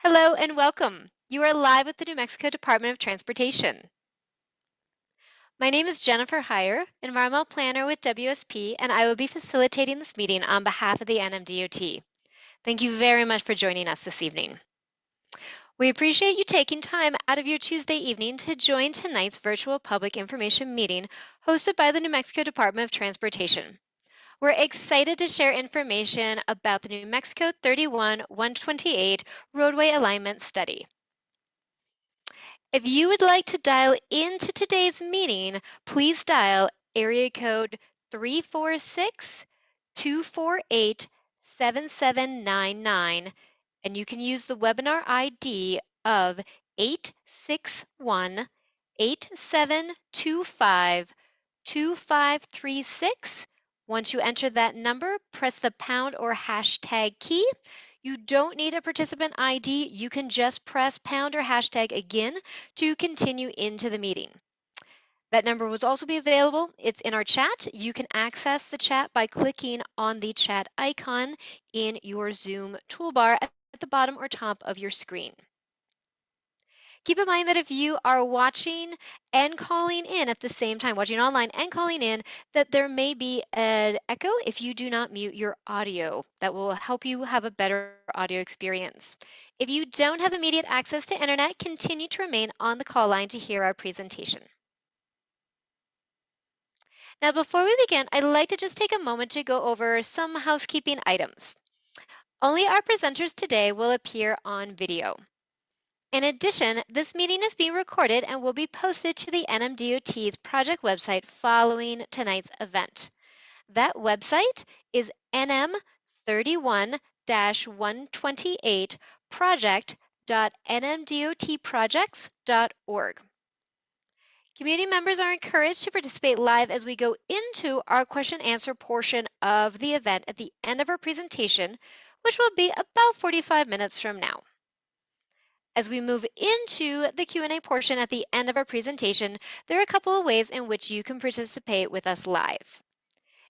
Hello and welcome. You are live with the New Mexico Department of Transportation. My name is Jennifer Heyer, Environmental Planner with WSP, and I will be facilitating this meeting on behalf of the NMDOT. Thank you very much for joining us this evening. We appreciate you taking time out of your Tuesday evening to join tonight's virtual public information meeting hosted by the New Mexico Department of Transportation. We're excited to share information about the New Mexico 31-128 roadway alignment study. If you would like to dial into today's meeting, please dial area code 346-248-7799, and you can use the webinar ID of 861-8725-2536. Once you enter that number, press the pound or hashtag key. You don't need a participant ID. You can just press pound or hashtag again to continue into the meeting. That number will also be available. It's in our chat. You can access the chat by clicking on the chat icon in your Zoom toolbar at the bottom or top of your screen. Keep in mind that if you are watching and calling in at the same time, watching online and calling in, that there may be an echo if you do not mute your audio. That will help you have a better audio experience. If you don't have immediate access to internet, continue to remain on the call line to hear our presentation. Now, before we begin, I'd like to just take a moment to go over some housekeeping items. Only our presenters today will appear on video. In addition, this meeting is being recorded and will be posted to the NMDOT's project website following tonight's event. That website is nm31-128project.nmdotprojects.org. Community members are encouraged to participate live as we go into our question and answer portion of the event at the end of our presentation, which will be about 45 minutes from now. As we move into the Q&A portion at the end of our presentation, there are a couple of ways in which you can participate with us live.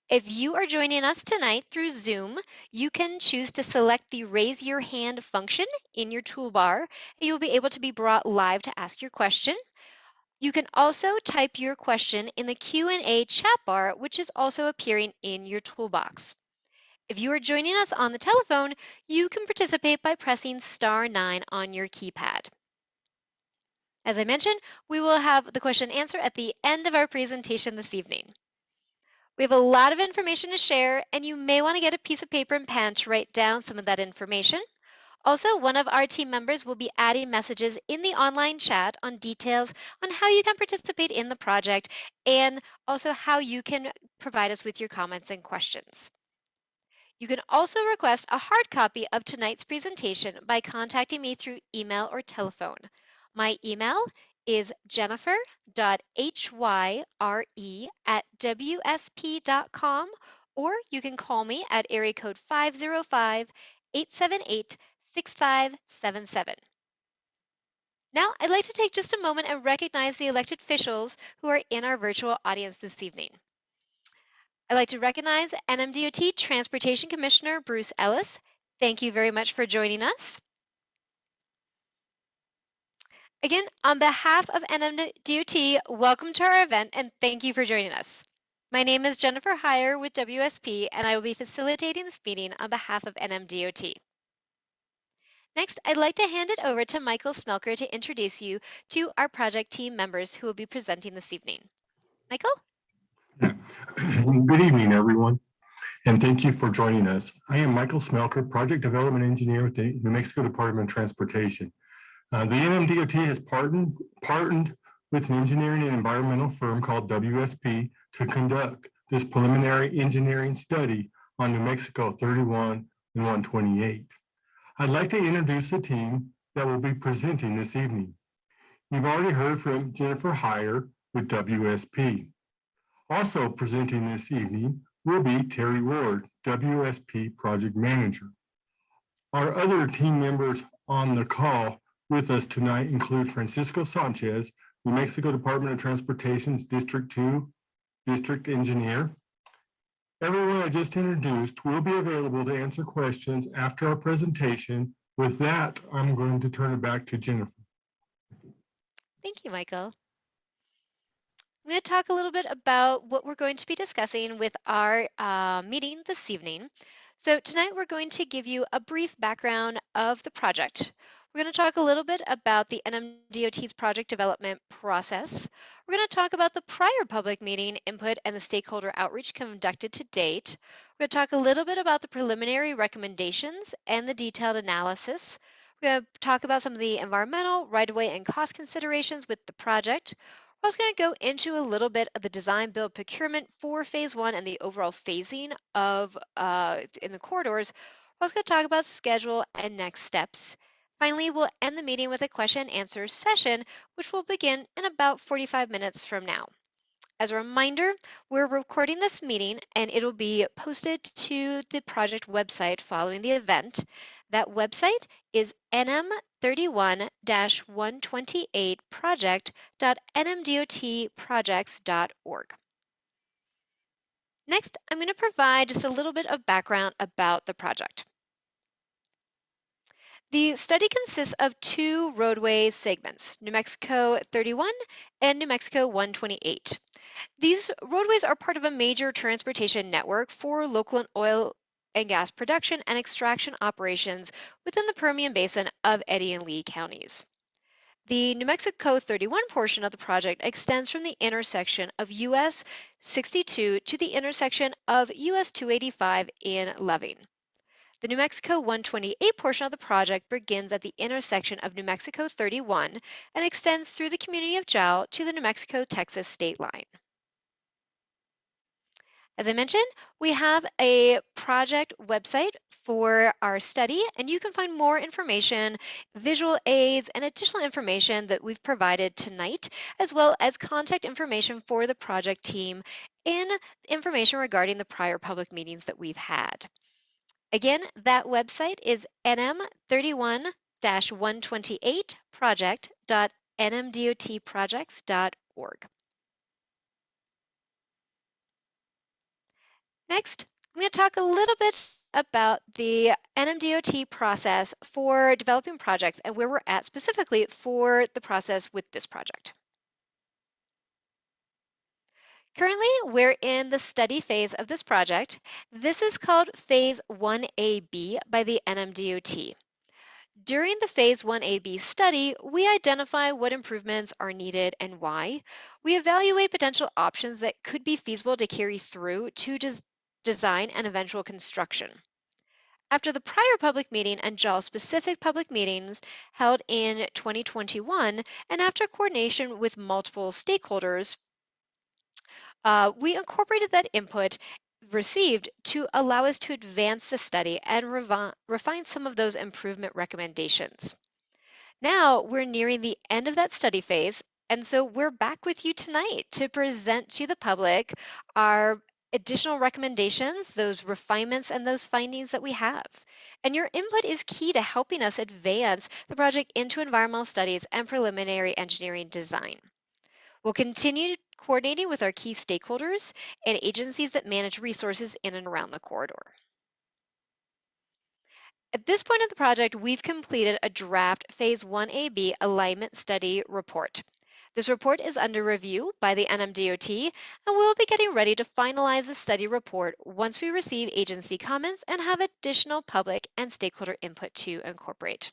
If you are joining us tonight through Zoom, you can choose to select the Raise Your Hand function in your toolbar, and you will be able to be brought live to ask your question. You can also type your question in the Q&A chat bar, which is also appearing in your toolbox. If you are joining us on the telephone, you can participate by pressing *9 on your keypad. As I mentioned, we will have the question and answer at the end of our presentation this evening. We have a lot of information to share, and you may want to get a piece of paper and pen to write down some of that information. Also, one of our team members will be adding messages in the online chat on details on how you can participate in the project and also how you can provide us with your comments and questions. You can also request a hard copy of tonight's presentation by contacting me through email or telephone. My email is jennifer.hyre@wsp.com, or you can call me at area code 505-878-6577. Now, I'd like to take just a moment and recognize the elected officials who are in our virtual audience this evening. I'd like to recognize NMDOT Transportation Commissioner Bruce Ellis. Thank you very much for joining us. Again, on behalf of NMDOT, welcome to our event and thank you for joining us. My name is Jennifer Heyer with WSP, and I will be facilitating this meeting on behalf of NMDOT. Next, I'd like to hand it over to Michael Smelker to introduce you to our project team members who will be presenting this evening. Michael? Good evening, everyone, and thank you for joining us. I am Michael Smelker, Project Development Engineer with the New Mexico Department of Transportation. The NMDOT has partnered with an engineering and environmental firm called WSP to conduct this preliminary engineering study on New Mexico 31 and 128. I'd like to introduce the team that will be presenting this evening. You've already heard from Jennifer Heyer with WSP. Also presenting this evening will be Terry Ward, WSP Project Manager. Our other team members on the call with us tonight include Francisco Sanchez, New Mexico Department of Transportation's District 2 District Engineer. Everyone I just introduced will be available to answer questions after our presentation With that, I'm going to turn it back to Jennifer. Thank you, Michael. I'm going to talk a little bit about what we're going to be discussing with our meeting this evening. So tonight we're going to give you a brief background of the project. We're going to talk a little bit about the NMDOT's project development process. We're going to talk about the prior public meeting input and the stakeholder outreach conducted to date. We're going to talk a little bit about the preliminary recommendations and the detailed analysis. We're going to talk about some of the environmental, right-of-way, and cost considerations with the project. I was going to go into a little bit of the design, build, procurement for phase one and the overall phasing of in the corridors. I was going to talk about schedule and next steps. Finally, we'll end the meeting with a question and answer session, which will begin in about 45 minutes from now. As a reminder, we're recording this meeting and it'll be posted to the project website following the event. That website is nm31-128project.nmdotprojects.org. Next, I'm going to provide just a little bit of background about the project. The study consists of two roadway segments, New Mexico 31 and New Mexico 128. These roadways are part of a major transportation network for local oil and gas production and extraction operations within the Permian Basin of Eddy and Lea counties. The New Mexico 31 portion of the project extends from the intersection of US 62 to the intersection of US 285 in Loving. The New Mexico 128 portion of the project begins at the intersection of New Mexico 31 and extends through the community of Jal to the New Mexico-Texas state line. As I mentioned, we have a project website for our study, and you can find more information, visual aids, and additional information that we've provided tonight, as well as contact information for the project team and information regarding the prior public meetings that we've had. Again, that website is nm31-128project.nmdotprojects.org. Next, I'm going to talk a little bit about the NMDOT process for developing projects and where we're at specifically for the process with this project. Currently, we're in the study phase of this project. This is called Phase 1AB by the NMDOT. During the Phase 1AB study, we identify what improvements are needed and why. We evaluate potential options that could be feasible to carry through to design and eventual construction. After the prior public meeting and JAL-specific public meetings held in 2021, and after coordination with multiple stakeholders, we incorporated that input received to allow us to advance the study and refine some of those improvement recommendations. Now we're nearing the end of that study phase, and so we're back with you tonight to present to the public our additional recommendations, those refinements, and those findings that we have. And your input is key to helping us advance the project into environmental studies and preliminary engineering design. We'll continue coordinating with our key stakeholders and agencies that manage resources in and around the corridor. At this point of the project, we've completed a draft Phase 1AB alignment study report. This report is under review by the NMDOT, and we'll be getting ready to finalize the study report once we receive agency comments and have additional public and stakeholder input to incorporate.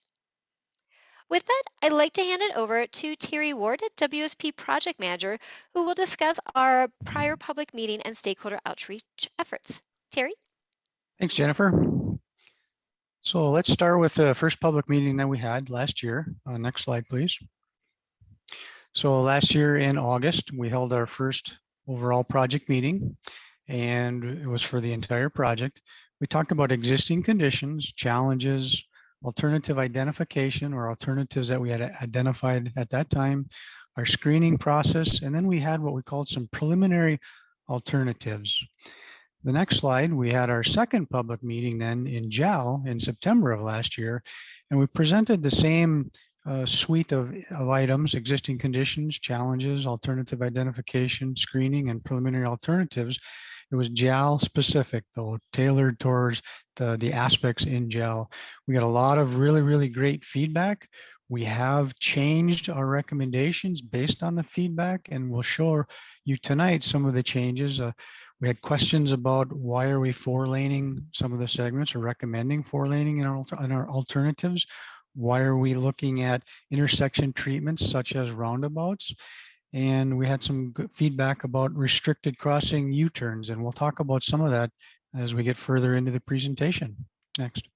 With that, I'd like to hand it over to Terry Ward, WSP Project Manager, who will discuss our prior public meeting and stakeholder outreach efforts. Terry? Thanks, Jennifer. So let's start with the first public meeting that we had last year. Next slide, please. So last year in August, we held our first overall project meeting, and it was for the entire project. We talked about existing conditions, challenges, alternative identification or alternatives that we had identified at that time, our screening process, and then we had what we called some preliminary alternatives. The next slide, we had our second public meeting then in JAL in September of last year, and we presented the same suite of items, existing conditions, challenges, alternative identification, screening, and preliminary alternatives. It was Jal specific, though, tailored towards the aspects in Jal. We got a lot of really, really great feedback. We have changed our recommendations based on the feedback, and we'll show you tonight some of the changes. We had questions about why are we four laning some of the segments or recommending four laning in our alternatives? Why are we looking at intersection treatments such as roundabouts? And we had some good feedback about restricted crossing U-turns, and we'll talk about some of that as we get further into the presentation. Next.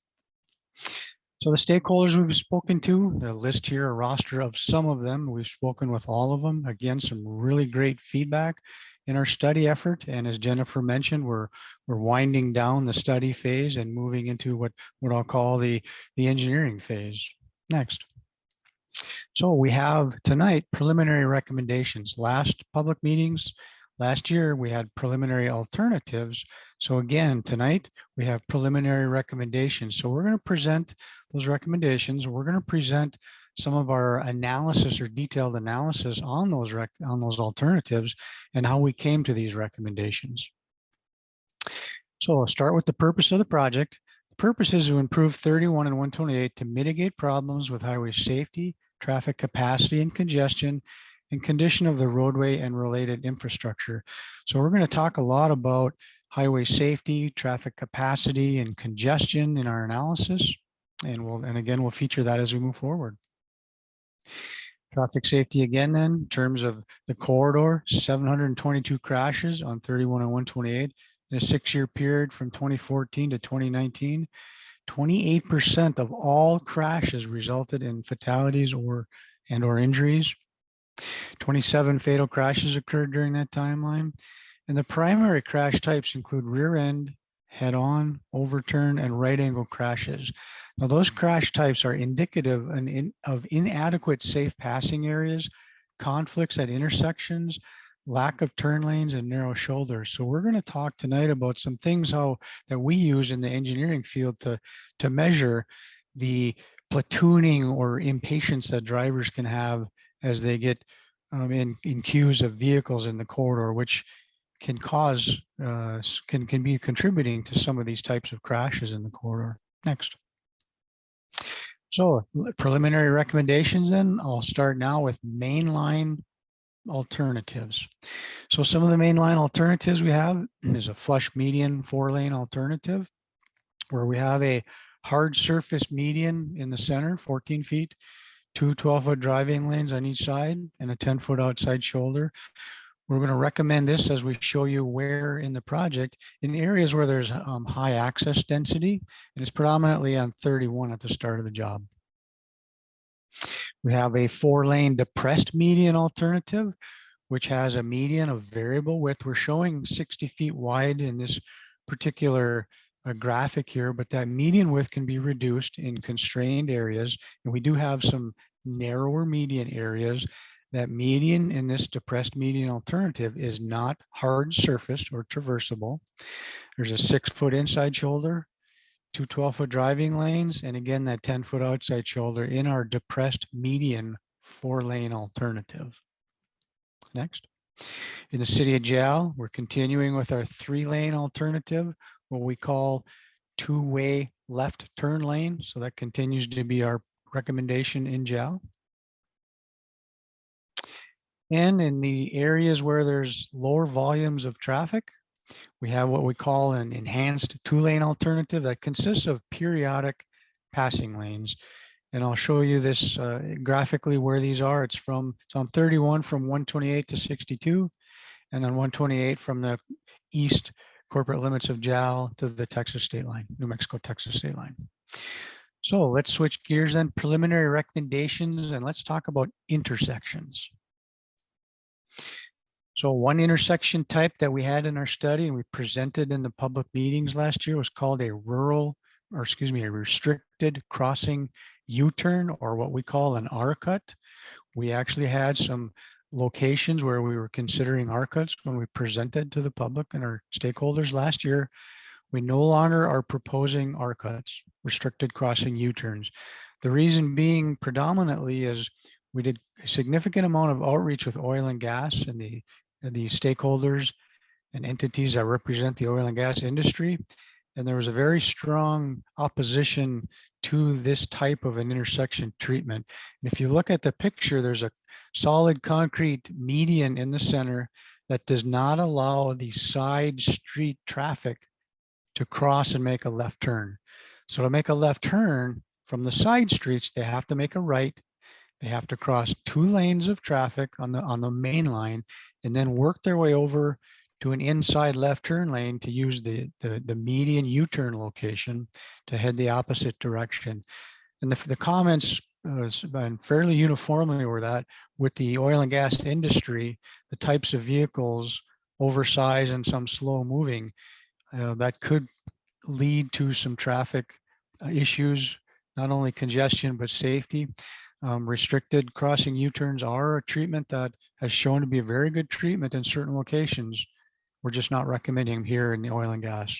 So the stakeholders we've spoken to, the list here, a roster of some of them. We've spoken with all of them. Again, some really great feedback in our study effort. And as Jennifer mentioned, we're winding down the study phase and moving into what I'll call the engineering phase. Next. So we have tonight preliminary recommendations. Last public meetings, last year we had preliminary alternatives. So again, tonight we have preliminary recommendations. So we're going to present those recommendations. We're going to present some of our analysis or detailed analysis on those alternatives and how we came to these recommendations. So I'll start with the purpose of the project. The purpose is to improve 31 and 128 to mitigate problems with highway safety, traffic capacity and congestion, and condition of the roadway and related infrastructure. So we're going to talk a lot about highway safety, traffic capacity, and congestion in our analysis. And again, we'll feature that as we move forward. Traffic safety again then, in terms of the corridor, 722 crashes on 31 and 128 in a 6-year period from 2014 to 2019. 28% of all crashes resulted in fatalities or injuries. 27 fatal crashes occurred during that timeline. And the primary crash types include rear end, head-on, overturn, and right angle crashes. Now those crash types are indicative of inadequate safe passing areas, conflicts at intersections, lack of turn lanes, and narrow shoulders. So we're going to talk tonight about some things that we use in the engineering field to measure the platooning or impatience that drivers can have as they get in queues of vehicles in the corridor, which can cause can be contributing to some of these types of crashes in the corridor. Next. So preliminary recommendations then. I'll start now with mainline alternatives. So some of the mainline alternatives we have is a flush median 4-lane alternative where we have a hard surface median in the center, 14 feet, 2 12-foot driving lanes on each side, and a 10-foot outside shoulder. We're going to recommend this as we show you where in the project in areas where there's high access density, and it's predominantly on 31 at the start of the job. We have a 4-lane depressed median alternative, which has a median of variable width. We're showing 60 feet wide in this particular graphic here, but that median width can be reduced in constrained areas. And we do have some narrower median areas. That median in this depressed median alternative is not hard surfaced or traversable. There's a 6-foot inside shoulder, 2 12-foot driving lanes, and again, that 10-foot outside shoulder in our depressed median 4-lane alternative. Next. In the City of Jal, we're continuing with our 3-lane alternative, what we call 2-way left turn lane. So that continues to be our recommendation in Jal. And in the areas where there's lower volumes of traffic, we have what we call an enhanced 2-lane alternative that consists of periodic passing lanes. And I'll show you this graphically where these are. It's on 31 from 128 to 62, and on 128 from the east corporate limits of Jal to the Texas state line, New Mexico, Texas state line. So let's switch gears then, preliminary recommendations, and let's talk about intersections. So one intersection type that we had in our study and we presented in the public meetings last year was called a restricted crossing U-turn, or what we call an R-cut. We actually had some locations where we were considering R-cuts when we presented to the public and our stakeholders last year. We no longer are proposing R-cuts, restricted crossing U-turns. The reason being predominantly is we did a significant amount of outreach with oil and gas and the stakeholders and entities that represent the oil and gas industry. And there was a very strong opposition to this type of an intersection treatment. And if you look at the picture, there's a solid concrete median in the center that does not allow the side street traffic to cross and make a left turn. So to make a left turn from the side streets, they have to make a right. They have to cross 2 lanes of traffic on the main line and then work their way over to an inside left turn lane to use the median U-turn location to head the opposite direction. And the comments fairly uniformly were that with the oil and gas industry, the types of vehicles, oversized and some slow moving, that could lead to some traffic issues, not only congestion, but safety. Restricted crossing U-turns are a treatment that has shown to be a very good treatment in certain locations. We're just not recommending them here in the oil and gas.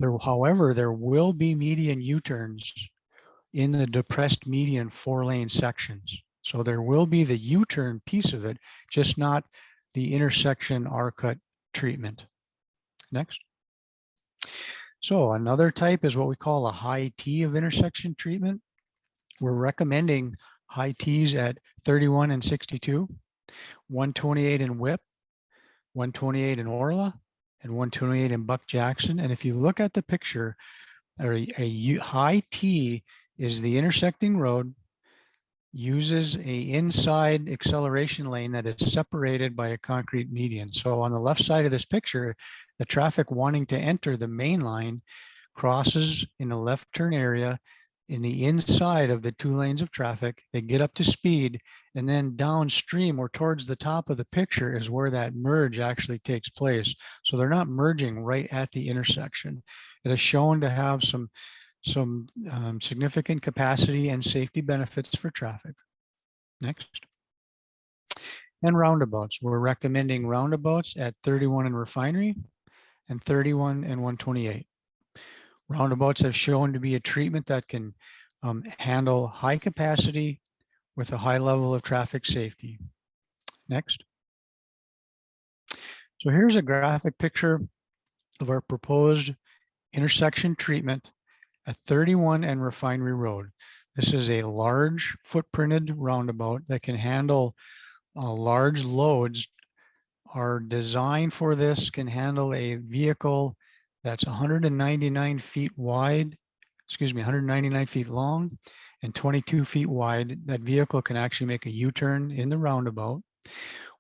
However, there will be median U-turns in the depressed median 4-lane sections. So there will be the U-turn piece of it, just not the intersection R-cut treatment. Next. So another type is what we call a high T of intersection treatment. We're recommending high T's at 31 and 62, 128 in Whip, 128 in Orla, and 128 in Buck Jackson. And if you look at the picture, a high T is the intersecting road, uses a inside acceleration lane that is separated by a concrete median. So on the left side of this picture, the traffic wanting to enter the main line crosses in the left turn area in the inside of the 2 lanes of traffic. They get up to speed, and then downstream or towards the top of the picture is where that merge actually takes place. So they're not merging right at the intersection. It is shown to have some significant capacity and safety benefits for traffic. Next. And roundabouts. We're recommending roundabouts at 31 in Refinery and 31 and 128. Roundabouts have shown to be a treatment that can handle high capacity with a high level of traffic safety. Next. So here's a graphic picture of our proposed intersection treatment at 31 and Refinery Road. This is a large footprinted roundabout that can handle large loads. Our design for this can handle a vehicle that's 199 feet wide, 199 feet long and 22 feet wide. That vehicle can actually make a U-turn in the roundabout.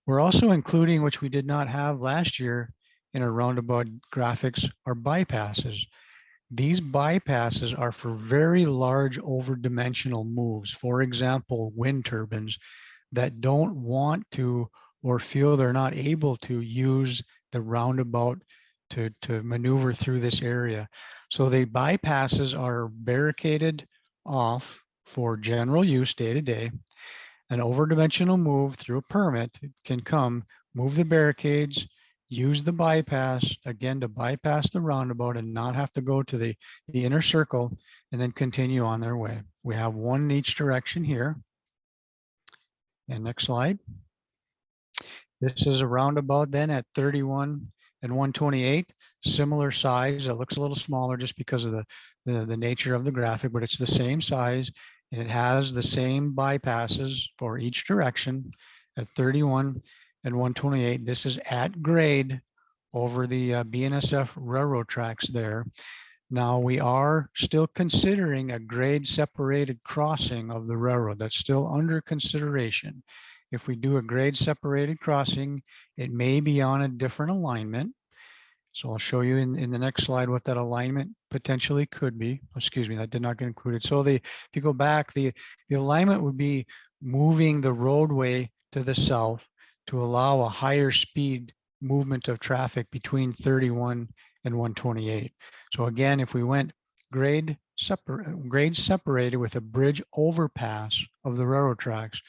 We're also including, which we did not have last year in our roundabout graphics, are bypasses. These bypasses are for very large over-dimensional moves. For example, wind turbines that don't want to or feel they're not able to use the roundabout to maneuver through this area. So the bypasses are barricaded off for general use day to day. An over-dimensional move through a permit can come, move the barricades, use the bypass, again, to bypass the roundabout and not have to go to the inner circle and then continue on their way. We have one in each direction here. And next slide. This is a roundabout then at 31 and 128, similar size. It looks a little smaller just because of the nature of the graphic, but it's the same size and it has the same bypasses for each direction at 31 and 128. This is at grade over the BNSF railroad tracks there. Now we are still considering a grade separated crossing of the railroad. That's still under consideration. If we do a grade separated crossing, it may be on a different alignment. So I'll show you in the next slide what that alignment potentially could be. Excuse me, that did not get included. So if you go back, the alignment would be moving the roadway to the south to allow a higher speed movement of traffic between 31 and 128. So again, if we went grade separated with a bridge overpass of the railroad tracks,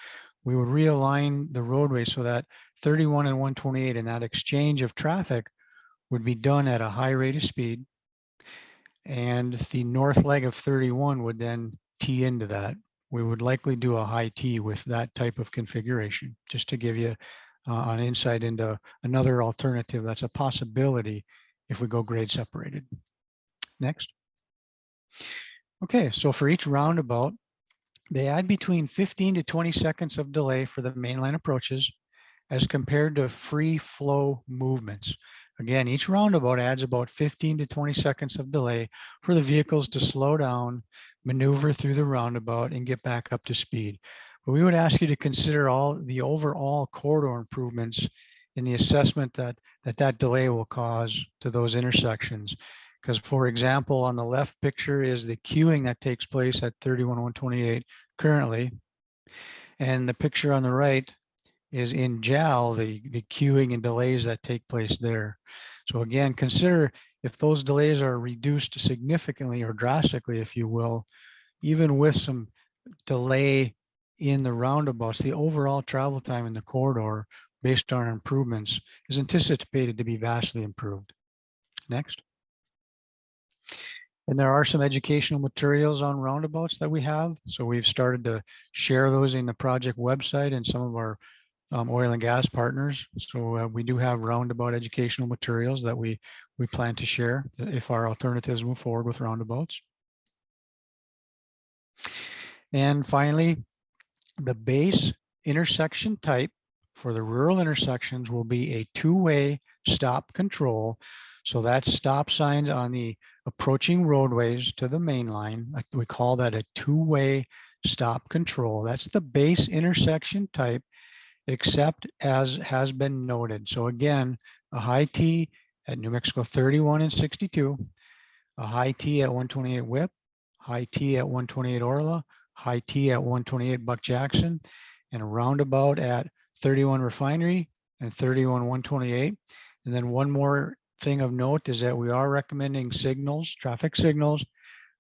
we would realign the roadway so that 31 and 128 and that exchange of traffic would be done at a high rate of speed. And the north leg of 31 would then tee into that. We would likely do a high T with that type of configuration, just to give you on insight into another alternative that's a possibility if we go grade separated. Next. Okay, so for each roundabout, they add between 15 to 20 seconds of delay for the mainline approaches as compared to free flow movements. Again, each roundabout adds about 15 to 20 seconds of delay for the vehicles to slow down, maneuver through the roundabout, and get back up to speed. But we would ask you to consider all the overall corridor improvements in the assessment that delay will cause to those intersections. Because, for example, on the left picture is the queuing that takes place at 31-128 currently. And the picture on the right is in JAL, the queuing and delays that take place there. So again, consider if those delays are reduced significantly or drastically, if you will, even with some delay in the roundabouts, the overall travel time in the corridor based on improvements is anticipated to be vastly improved. Next. And there are some educational materials on roundabouts that we have. So we've started to share those in the project website and some of our oil and gas partners. So we do have roundabout educational materials that we plan to share if our alternatives move forward with roundabouts. And finally, the base intersection type for the rural intersections will be a two-way stop control. So that's stop signs on the approaching roadways to the main line. We call that a two-way stop control. That's the base intersection type, except as has been noted. So again, a high T at New Mexico 31 and 62, a high T at 128 Whip, high T at 128 Orla, high T at 128 Buck Jackson, and a roundabout at 31 Refinery and 31 128. And then one more thing of note is that we are recommending signals, traffic signals,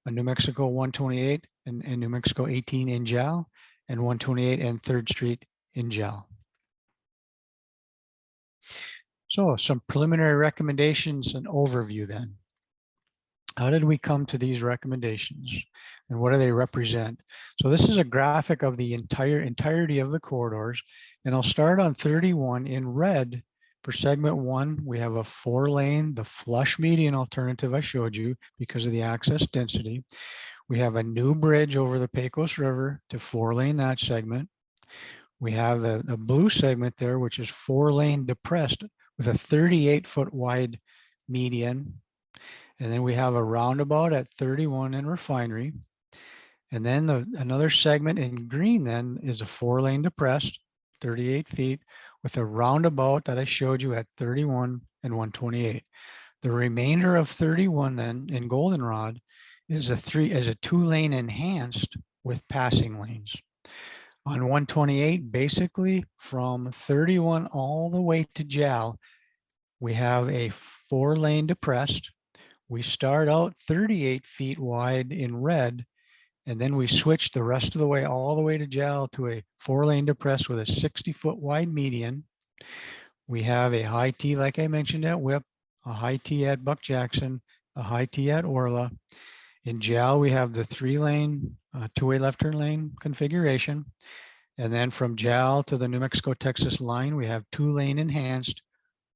a New Mexico 128 and New Mexico 18 in JAL, and 128 and 3rd Street in JAL. So some preliminary recommendations and overview then. How did we come to these recommendations and what do they represent? So this is a graphic of the entirety of the corridors, and I'll start on 31 in red. For segment 1, we have a 4-lane, the flush median alternative I showed you because of the access density. We have a new bridge over the Pecos River to 4-lane that segment. We have a blue segment there, which is 4-lane depressed with a 38-foot wide median. And then we have a roundabout at 31 in Refinery. And then another segment in green then is a 4-lane depressed, 38 feet, with a roundabout that I showed you at 31 and 128. The remainder of 31 then in goldenrod is a 2-lane enhanced with passing lanes. On 128, basically from 31 all the way to JAL, we have a 4-lane depressed. We start out 38 feet wide in red, and then we switch the rest of the way all the way to JAL to a 4-lane depressed with a 60-foot wide median. We have a high T, like I mentioned, at Whip, a high T at Buck Jackson, a high T at Orla. In JAL, we have the 3-lane, 2-way left turn lane configuration. And then from JAL to the New Mexico-Texas line, we have 2-lane enhanced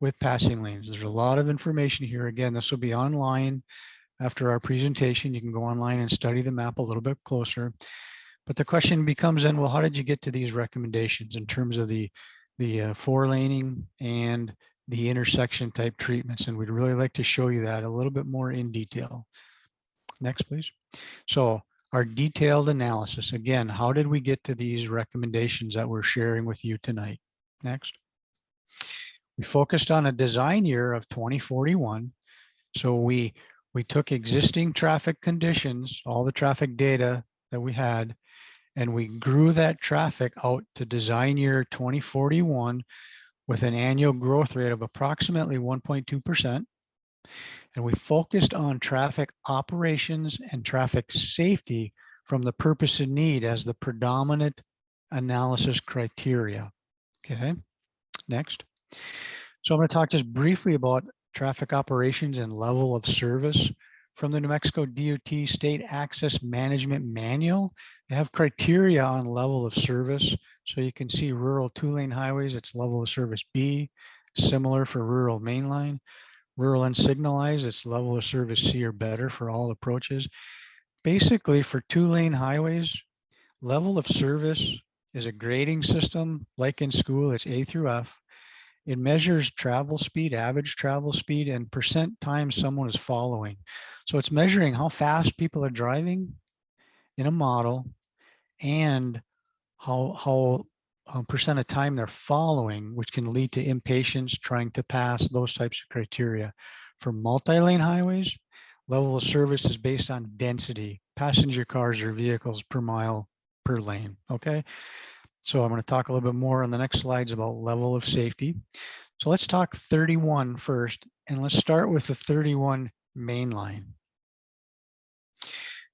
with passing lanes. There's a lot of information here. Again, this will be online after our presentation. You can go online and study the map a little bit closer. But the question becomes then, well, how did you get to these recommendations in terms of the 4-laning and the intersection type treatments? And we'd really like to show you that a little bit more in detail. Next, please. So our detailed analysis. Again, how did we get to these recommendations that we're sharing with you tonight? Next. We focused on a design year of 2041. So we took existing traffic conditions, all the traffic data that we had, and we grew that traffic out to design year 2041 with an annual growth rate of approximately 1.2%. And we focused on traffic operations and traffic safety from the purpose and need as the predominant analysis criteria. Okay, next. So I'm going to talk just briefly about traffic operations and level of service from the New Mexico DOT State Access Management Manual. They have criteria on level of service. So you can see rural 2-lane highways, it's level of service B, similar for rural mainline. Rural unsignalized, it's level of service C or better for all approaches. Basically, for 2-lane highways, level of service is a grading system. Like in school, it's A through F. It measures travel speed, average travel speed, and percent time someone is following. So it's measuring how fast people are driving in a model and how percent of time they're following, which can lead to impatience, trying to pass, those types of criteria. For multi-lane highways, level of service is based on density, passenger cars or vehicles per mile per lane, okay? So I'm going to talk a little bit more on the next slides about level of safety. So let's talk 31 first, and let's start with the 31 main line.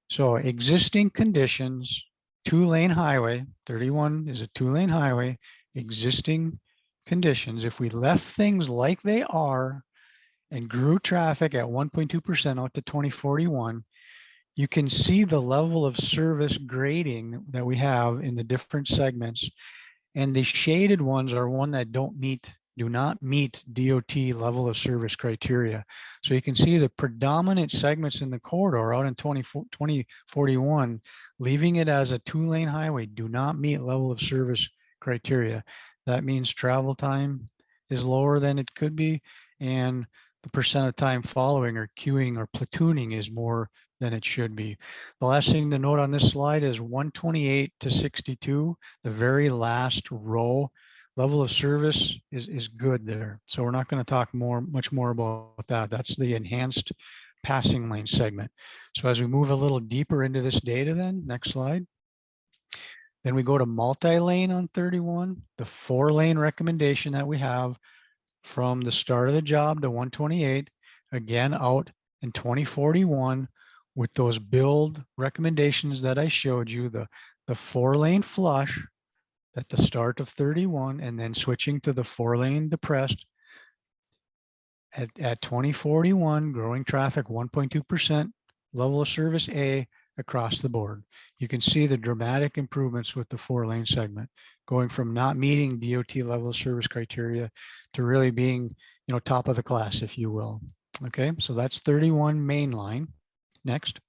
So existing conditions, 2-lane highway, 31 is a 2-lane highway, existing conditions. If we left things like they are and grew traffic at 1.2% out to 2041, you can see the level of service grading that we have in the different segments. And the shaded ones are one that do not meet DOT level of service criteria. So you can see the predominant segments in the corridor out in 2041, leaving it as a 2-lane highway, do not meet level of service criteria. That means travel time is lower than it could be, and the percent of time following or queuing or platooning is more than it should be. The last thing to note on this slide is 128 to 62, the very last row. Level of service is good there. So we're not going to talk much more about that. That's the enhanced passing lane segment. So as we move a little deeper into this data then, next slide. Then we go to multi-lane on 31, the 4-lane recommendation that we have from the start of the job to 128, again out in 2041 with those build recommendations that I showed you, the 4-lane flush at the start of 31 and then switching to the 4-lane depressed at 2041, growing traffic 1.2%, level of service A across the board. You can see the dramatic improvements with the 4-lane segment, going from not meeting DOT level of service criteria to really being, top of the class, if you will. Okay, so that's 31 main line. Next.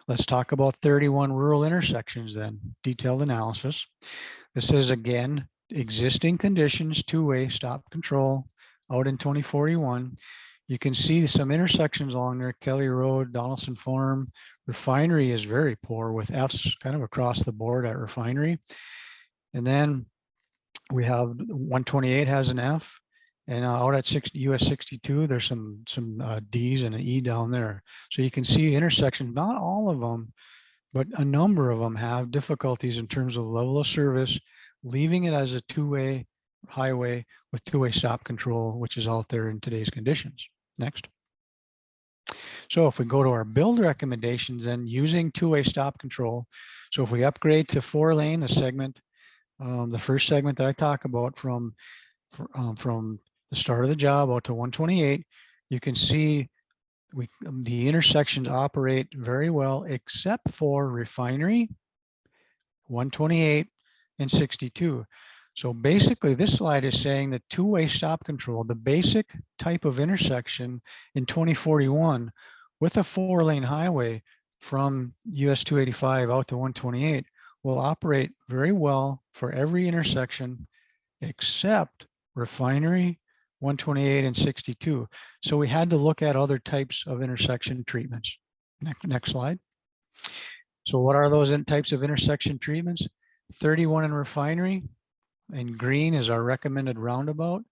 Let's talk about 31 rural intersections then, detailed analysis. This is again, existing conditions, 2-way stop control out in 2041. You can see some intersections along there, Kelly Road, Donaldson Farm. Refinery is very poor with Fs kind of across the board at Refinery. And then we have 128 has an F. And out at US 62, there's some Ds and an E down there. So you can see intersections, not all of them, but a number of them have difficulties in terms of level of service, leaving it as a 2-way highway with 2-way stop control, which is out there in today's conditions. Next. So if we go to our build recommendations and using 2-way stop control, so if we upgrade to 4-lane, the segment, the first segment that I talk about from the start of the job out to 128, you can see the intersections operate very well, except for Refinery, 128, and 62. So basically, this slide is saying that 2-way stop control, the basic type of intersection in 2041 with a 4-lane highway from US 285 out to 128 will operate very well for every intersection except Refinery, 128, and 62. So we had to look at other types of intersection treatments. Next slide. So what are those types of intersection treatments? 31 in Refinery, and green is our recommended roundabout.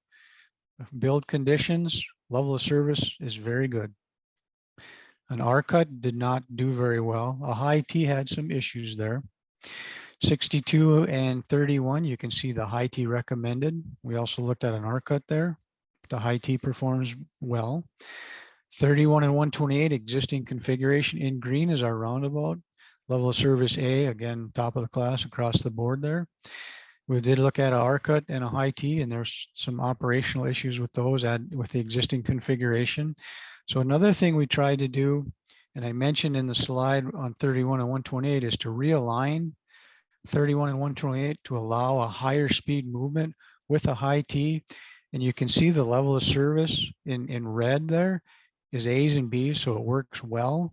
Build conditions, level of service is very good. An R-cut did not do very well. A high T had some issues there. 62 and 31, you can see the high T recommended. We also looked at an R-cut there. The high T performs well. 31 and 128, existing configuration in green is our roundabout. Level of service A, again, top of the class across the board there. We did look at an R-cut and a high T, and there's some operational issues with those with the existing configuration. So another thing we tried to do, and I mentioned in the slide on 31 and 128, is to realign 31 and 128 to allow a higher speed movement with a high T. And you can see the level of service in red there is A's and B's, so it works well.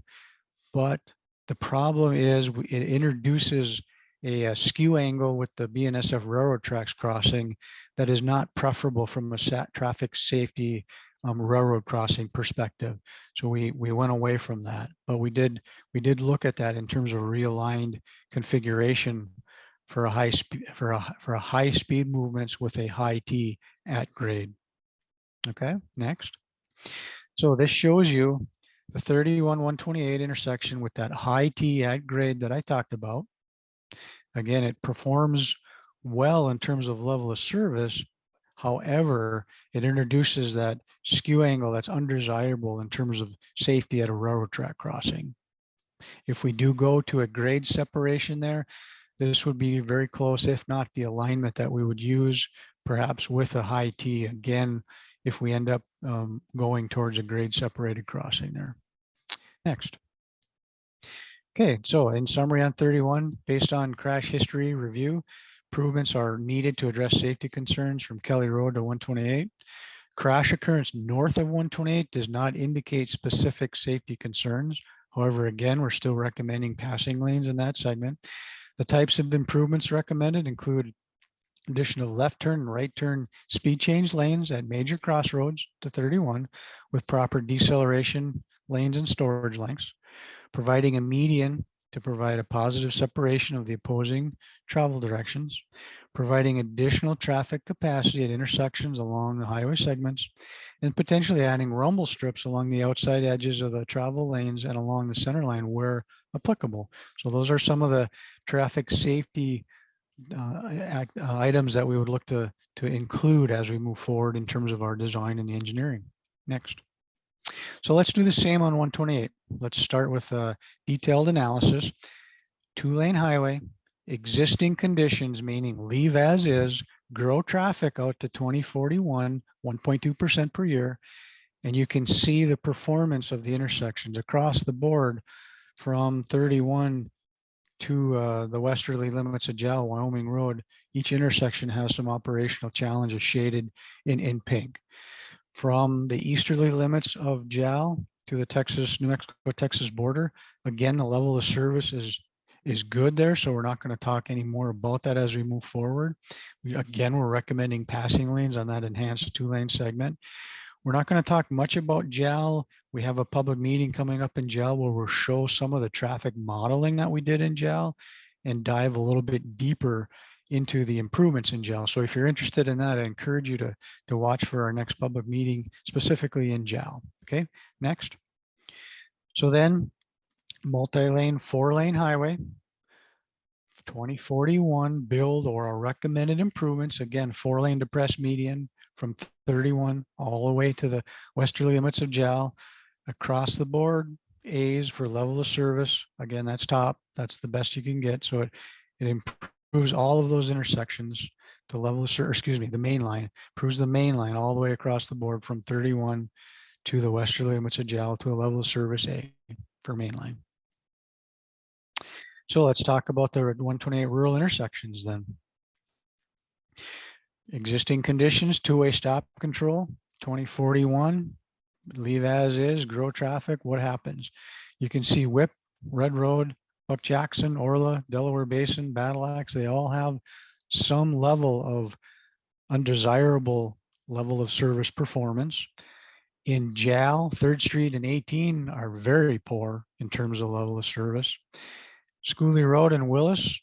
But the problem is it introduces a skew angle with the BNSF railroad tracks crossing that is not preferable from a traffic safety railroad crossing perspective. So we went away from that, but we did look at that in terms of realigned configuration for a high speed for a high speed movements with a high T at grade. Okay, next. So this shows you the 31-128 intersection with that high T at grade that I talked about. Again, it performs well in terms of level of service. However, it introduces that skew angle that's undesirable in terms of safety at a railroad track crossing. If we do go to a grade separation there, this would be very close, if not the alignment that we would use, perhaps with a high T, again, if we end up going towards a grade separated crossing there. Next. Okay, so in summary on 31, based on crash history review, improvements are needed to address safety concerns from Kelly Road to 128. Crash occurrence north of 128 does not indicate specific safety concerns. However, again, we're still recommending passing lanes in that segment. The types of improvements recommended include addition of left turn and right turn speed change lanes at major crossroads to 31 with proper deceleration lanes and storage lengths, providing a median to provide a positive separation of the opposing travel directions, providing additional traffic capacity at intersections along the highway segments, and potentially adding rumble strips along the outside edges of the travel lanes and along the center line where applicable. So those are some of the traffic safety items that we would look to include as we move forward in terms of our design and the engineering. Next. So let's do the same on 128. Let's start with a detailed analysis. 2-lane highway, existing conditions, meaning leave as is, grow traffic out to 2041, 1.2% per year. And you can see the performance of the intersections across the board from 31 to the westerly limits of Jal, Wyoming Road. Each intersection has some operational challenges shaded in pink. From the easterly limits of Jal to the New Mexico-Texas border, again, the level of service is good there, so we're not going to talk any more about that as we move forward. We're recommending passing lanes on that enhanced 2-lane segment. We're not going to talk much about Jal. We have a public meeting coming up in Jal where we'll show some of the traffic modeling that we did in Jal and dive a little bit deeper into the improvements in Jal. So if you're interested in that, I encourage you to watch for our next public meeting, specifically in Jal. Okay, next. So then multi-lane, 4-lane highway, 2041 build or our recommended improvements. Again, 4-lane depressed median from 31 all the way to the westerly limits of Jal. Across the board, A's for level of service. Again, that's top. That's the best you can get. So it improves all of those intersections to level of service, the main line, improves the main line all the way across the board from 31 to the westerly limits of Jal to a level of service A for main line. So let's talk about the 128 rural intersections then. Existing conditions, 2-way stop control, 2041, leave as is, grow traffic, what happens? You can see Whip, Red Road, Buck Jackson, Orla, Delaware Basin, Battle Axe, they all have some level of undesirable level of service performance. In Jal, 3rd Street and 18 are very poor in terms of level of service. Schooley Road and Willis,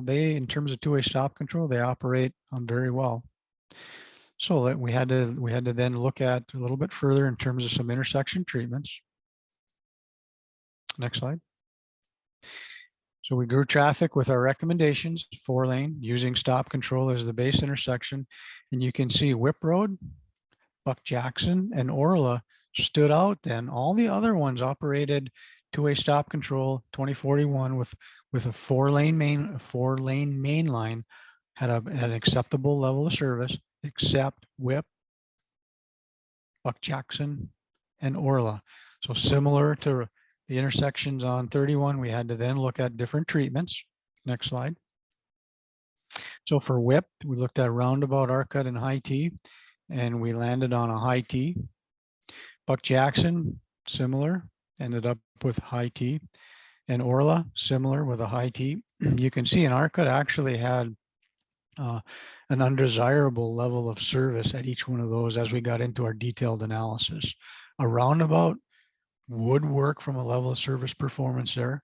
they, in terms of 2-way stop control, they operate very well. So that we had to then look at a little bit further in terms of some intersection treatments. Next slide. So we grew traffic with our recommendations, 4-lane, using stop control as the base intersection. And you can see Whip Road, Buck Jackson, and Orla stood out then. All the other ones operated 2-way stop control, 2041 with a 4-lane main line, had an acceptable level of service, except Whip, Buck Jackson, and Orla. So similar to the intersections on 31, we had to then look at different treatments. Next slide. So for WIP, we looked at roundabout, Arcot, and high T, and we landed on a high T. Buck Jackson, similar, ended up with high T. And Orla, similar with a high T. You can see in Arcot actually had an undesirable level of service at each one of those as we got into our detailed analysis. A roundabout would work from a level of service performance there,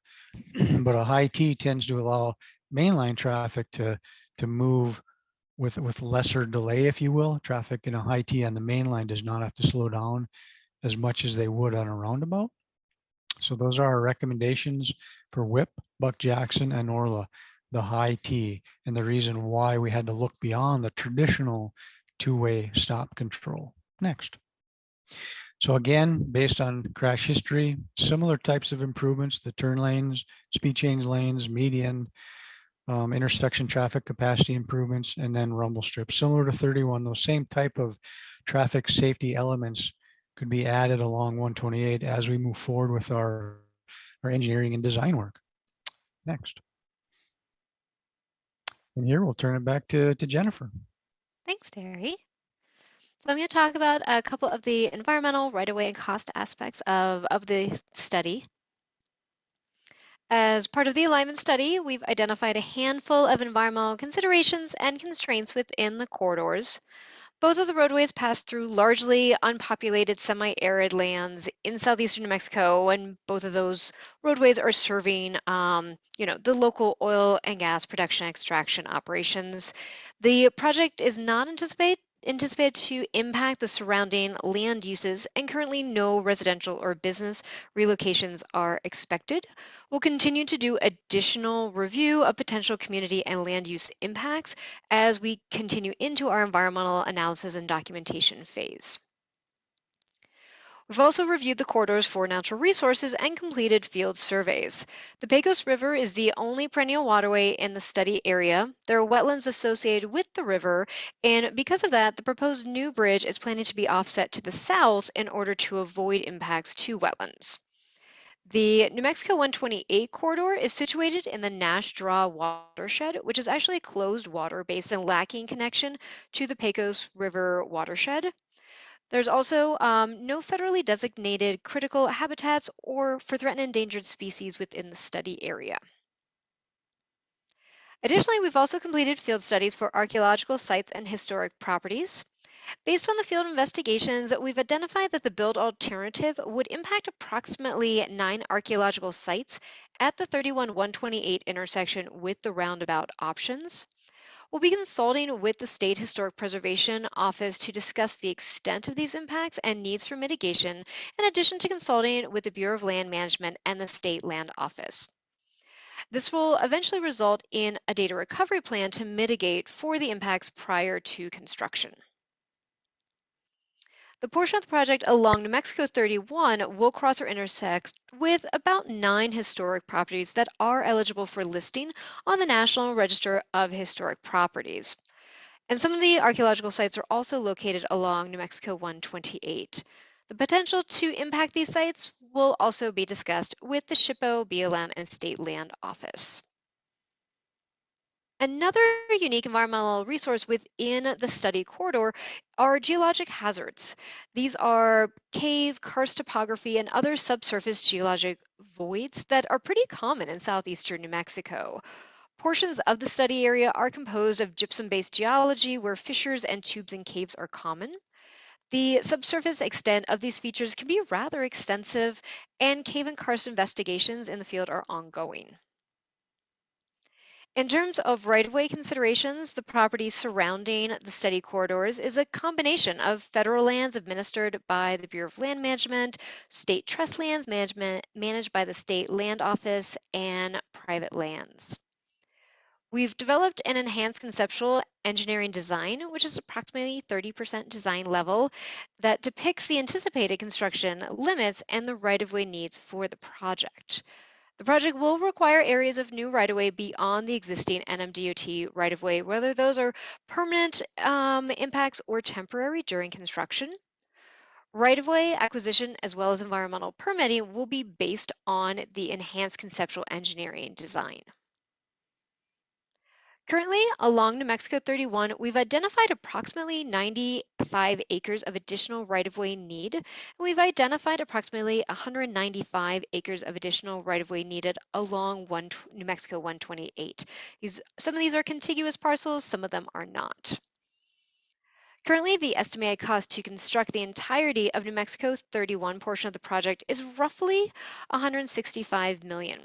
but a high T tends to allow mainline traffic to move with lesser delay, if you will. Traffic in a high T on the mainline does not have to slow down as much as they would on a roundabout. So those are our recommendations for WIP, Buck Jackson, and Orla, the high T, and the reason why we had to look beyond the traditional two-way stop control. Next. So again, based on crash history, similar types of improvements, the turn lanes, speed change lanes, median, intersection traffic capacity improvements, and then rumble strips. Similar to 31, those same type of traffic safety elements could be added along 128 as we move forward with our engineering and design work. Next. And here we'll turn it back to Jennifer. Thanks, Terry. So I'm going to talk about a couple of the environmental, right-of-way, and cost aspects of the study. As part of the alignment study, we've identified a handful of environmental considerations and constraints within the corridors. Both of the roadways pass through largely unpopulated semi-arid lands in southeastern New Mexico, and both of those roadways are serving, the local oil and gas production extraction operations. The project is not anticipated to impact the surrounding land uses, and currently no residential or business relocations are expected. We'll continue to do additional review of potential community and land use impacts as we continue into our environmental analysis and documentation phase. We've also reviewed the corridors for natural resources and completed field surveys. The Pecos River is the only perennial waterway in the study area. There are wetlands associated with the river, and because of that, the proposed new bridge is planning to be offset to the south in order to avoid impacts to wetlands. The New Mexico 128 corridor is situated in the Nash Draw watershed, which is actually a closed water basin lacking connection to the Pecos River watershed. There's also no federally designated critical habitats or for threatened and endangered species within the study area. Additionally, we've also completed field studies for archaeological sites and historic properties. Based on the field investigations, we've identified that the build alternative would impact approximately 9 archaeological sites at the 31-128 intersection with the roundabout options. We'll be consulting with the State Historic Preservation Office to discuss the extent of these impacts and needs for mitigation, in addition to consulting with the Bureau of Land Management and the State Land Office. This will eventually result in a data recovery plan to mitigate for the impacts prior to construction. The portion of the project along New Mexico 31 will cross or intersect with about 9 historic properties that are eligible for listing on the National Register of Historic Properties. And some of the archaeological sites are also located along New Mexico 128. The potential to impact these sites will also be discussed with the SHPO, BLM, and State Land Office. Another unique environmental resource within the study corridor are geologic hazards. These are cave, karst topography, and other subsurface geologic voids that are pretty common in southeastern New Mexico. Portions of the study area are composed of gypsum-based geology where fissures and tubes and caves are common. The subsurface extent of these features can be rather extensive, and cave and karst investigations in the field are ongoing. In terms of right-of-way considerations, the property surrounding the study corridors is a combination of federal lands administered by the Bureau of Land Management, state trust lands managed by the State Land Office, and private lands. We've developed an enhanced conceptual engineering design, which is approximately 30% design level, that depicts the anticipated construction limits and the right-of-way needs for the project. The project will require areas of new right-of-way beyond the existing NMDOT right-of-way, whether those are permanent impacts or temporary during construction. Right-of-way acquisition as well as environmental permitting will be based on the enhanced conceptual engineering design. Currently, along New Mexico 31, we've identified approximately 95 acres of additional right-of-way need, and we've identified approximately 195 acres of additional right-of-way needed along New Mexico 128. Some of these are contiguous parcels, some of them are not. Currently, the estimated cost to construct the entirety of New Mexico 31 portion of the project is roughly $165 million.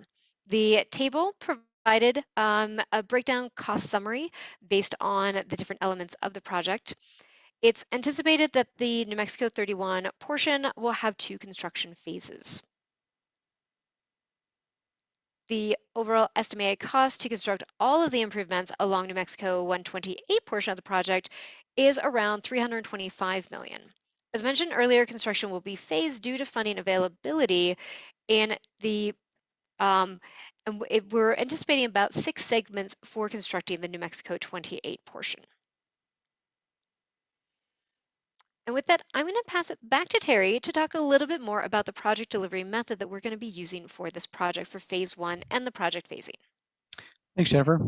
The table provided a breakdown cost summary based on the different elements of the project. It's anticipated that the New Mexico 31 portion will have 2 construction phases. The overall estimated cost to construct all of the improvements along New Mexico 128 portion of the project is around $325 million. As mentioned earlier, construction will be phased due to funding availability, and we're anticipating about 6 segments for constructing the New Mexico 28 portion. And with that, I'm going to pass it back to Terry to talk a little bit more about the project delivery method that we're going to be using for this project for phase 1 and the project phasing. Thanks, Jennifer.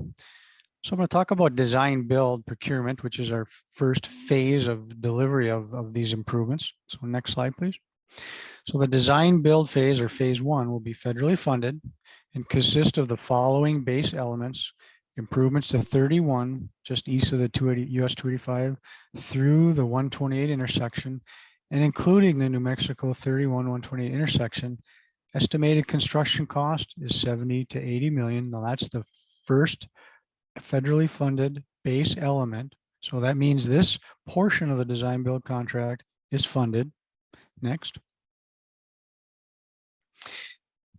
So I'm going to talk about design build procurement, which is our first phase of delivery of these improvements. So next slide, please. So the design build phase, or phase 1, will be federally funded and consist of the following base elements: improvements to 31 just east of the US 285 through the 128 intersection, and including the New Mexico 31 128 intersection. Estimated construction cost is 70 to 80 million. Now that's the first federally funded base element. So that means this portion of the design build contract is funded. Next.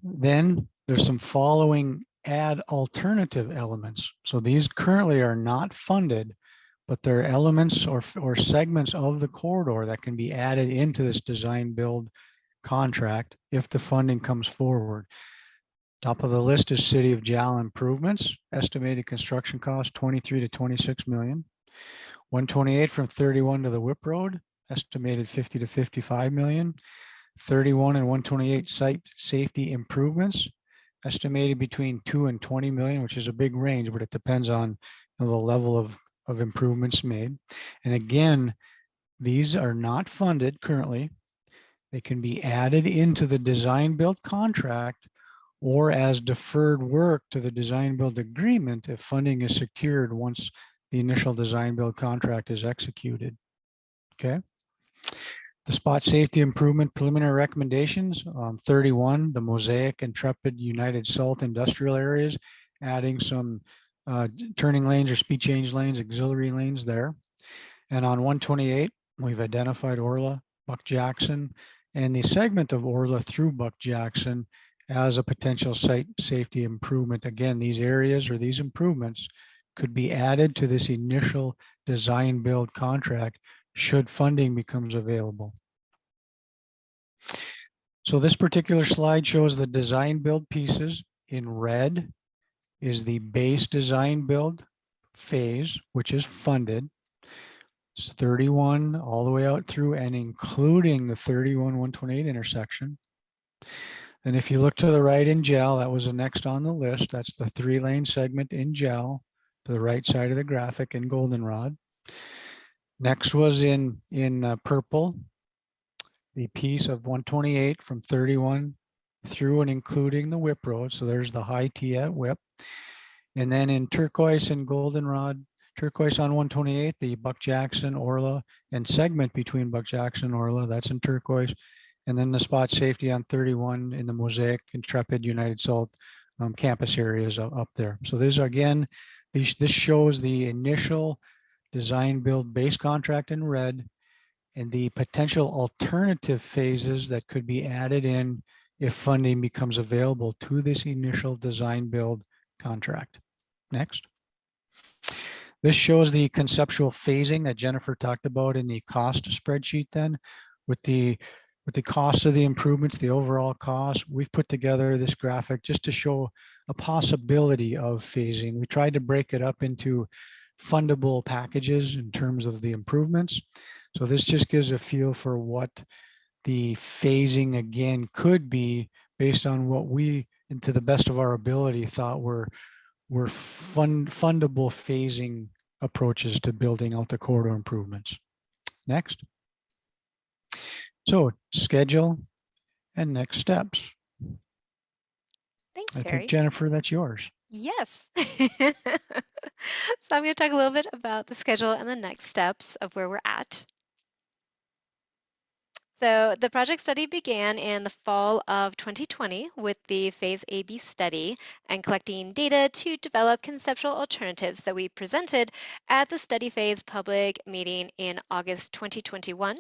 Then there's some following add alternative elements. So these currently are not funded, but they're elements or segments of the corridor that can be added into this design build contract if the funding comes forward. Top of the list is City of Jal improvements, estimated construction cost 23 to 26 million. 128 from 31 to the Whip Road, estimated 50 to 55 million. 31 and 128 site safety improvements, estimated between 2 and 20 million, which is a big range, but it depends on the level of improvements made. And again, these are not funded currently. They can be added into the design build contract or as deferred work to the design build agreement if funding is secured once the initial design build contract is executed. Okay. The spot safety improvement preliminary recommendations, 31, the Mosaic, Intrepid, United Salt industrial areas, adding some turning lanes or speed change lanes, auxiliary lanes there. And on 128, we've identified Orla, Buck Jackson, and the segment of Orla through Buck Jackson as a potential site safety improvement. Again, these areas or these improvements could be added to this initial design build contract should funding becomes available. So this particular slide shows the design build pieces. In red is the base design build phase, which is funded. It's 31 all the way out through and including the 31 128 intersection. And if you look to the right in Jal, that was the next on the list. That's the 3-lane segment in Jal to the right side of the graphic in goldenrod. Next was in purple, the piece of 128 from 31 through and including the Whip Road. So there's the high T at Whip. And then in turquoise and goldenrod, turquoise on 128, the Buck Jackson, Orla, and segment between Buck Jackson and Orla, that's in turquoise. And then the spot safety on 31 in the Mosaic, Intrepid, United Salt campus areas up there. So this again, this shows the initial design build base contract in red and the potential alternative phases that could be added in if funding becomes available to this initial design build contract. Next. This shows the conceptual phasing that Jennifer talked about in the cost spreadsheet then with the cost of the improvements, the overall cost. We've put together this graphic just to show a possibility of phasing. We tried to break it up into fundable packages in terms of the improvements. So this just gives a feel for what the phasing again could be based on what we, and to the best of our ability, thought were fundable phasing approaches to building out the corridor improvements. Next. So schedule and next steps. Thanks, I Terry. think, Jennifer, that's yours. Yes. So I'm going to talk a little bit about the schedule and the next steps of where we're at. So the project study began in the fall of 2020 with the Phase AB study and collecting data to develop conceptual alternatives that we presented at the study phase public meeting in August 2021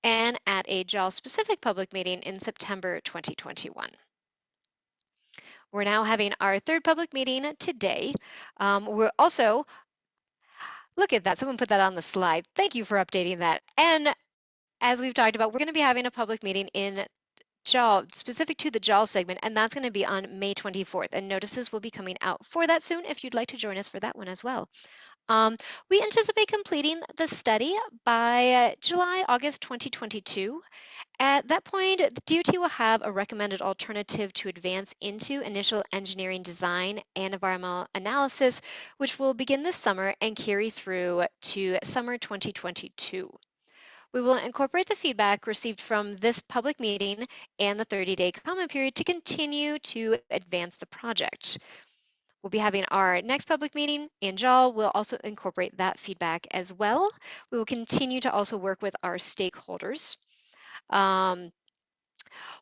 and at a JAL-specific public meeting in September 2021. We're now having our third public meeting today. We're also, look at that, someone put that on the slide. Thank you for updating that. And as we've talked about, we're going to be having a public meeting in JAL, specific to the JAL segment, and that's going to be on May 24th. And notices will be coming out for that soon if you'd like to join us for that one as well. We anticipate completing the study by July, August 2022. At that point, the DOT will have a recommended alternative to advance into initial engineering design and environmental analysis, which will begin this summer and carry through to summer 2022. We will incorporate the feedback received from this public meeting and the 30-day comment period to continue to advance the project. We'll be having our next public meeting in JAL. We'll also incorporate that feedback as well. We will continue to also work with our stakeholders.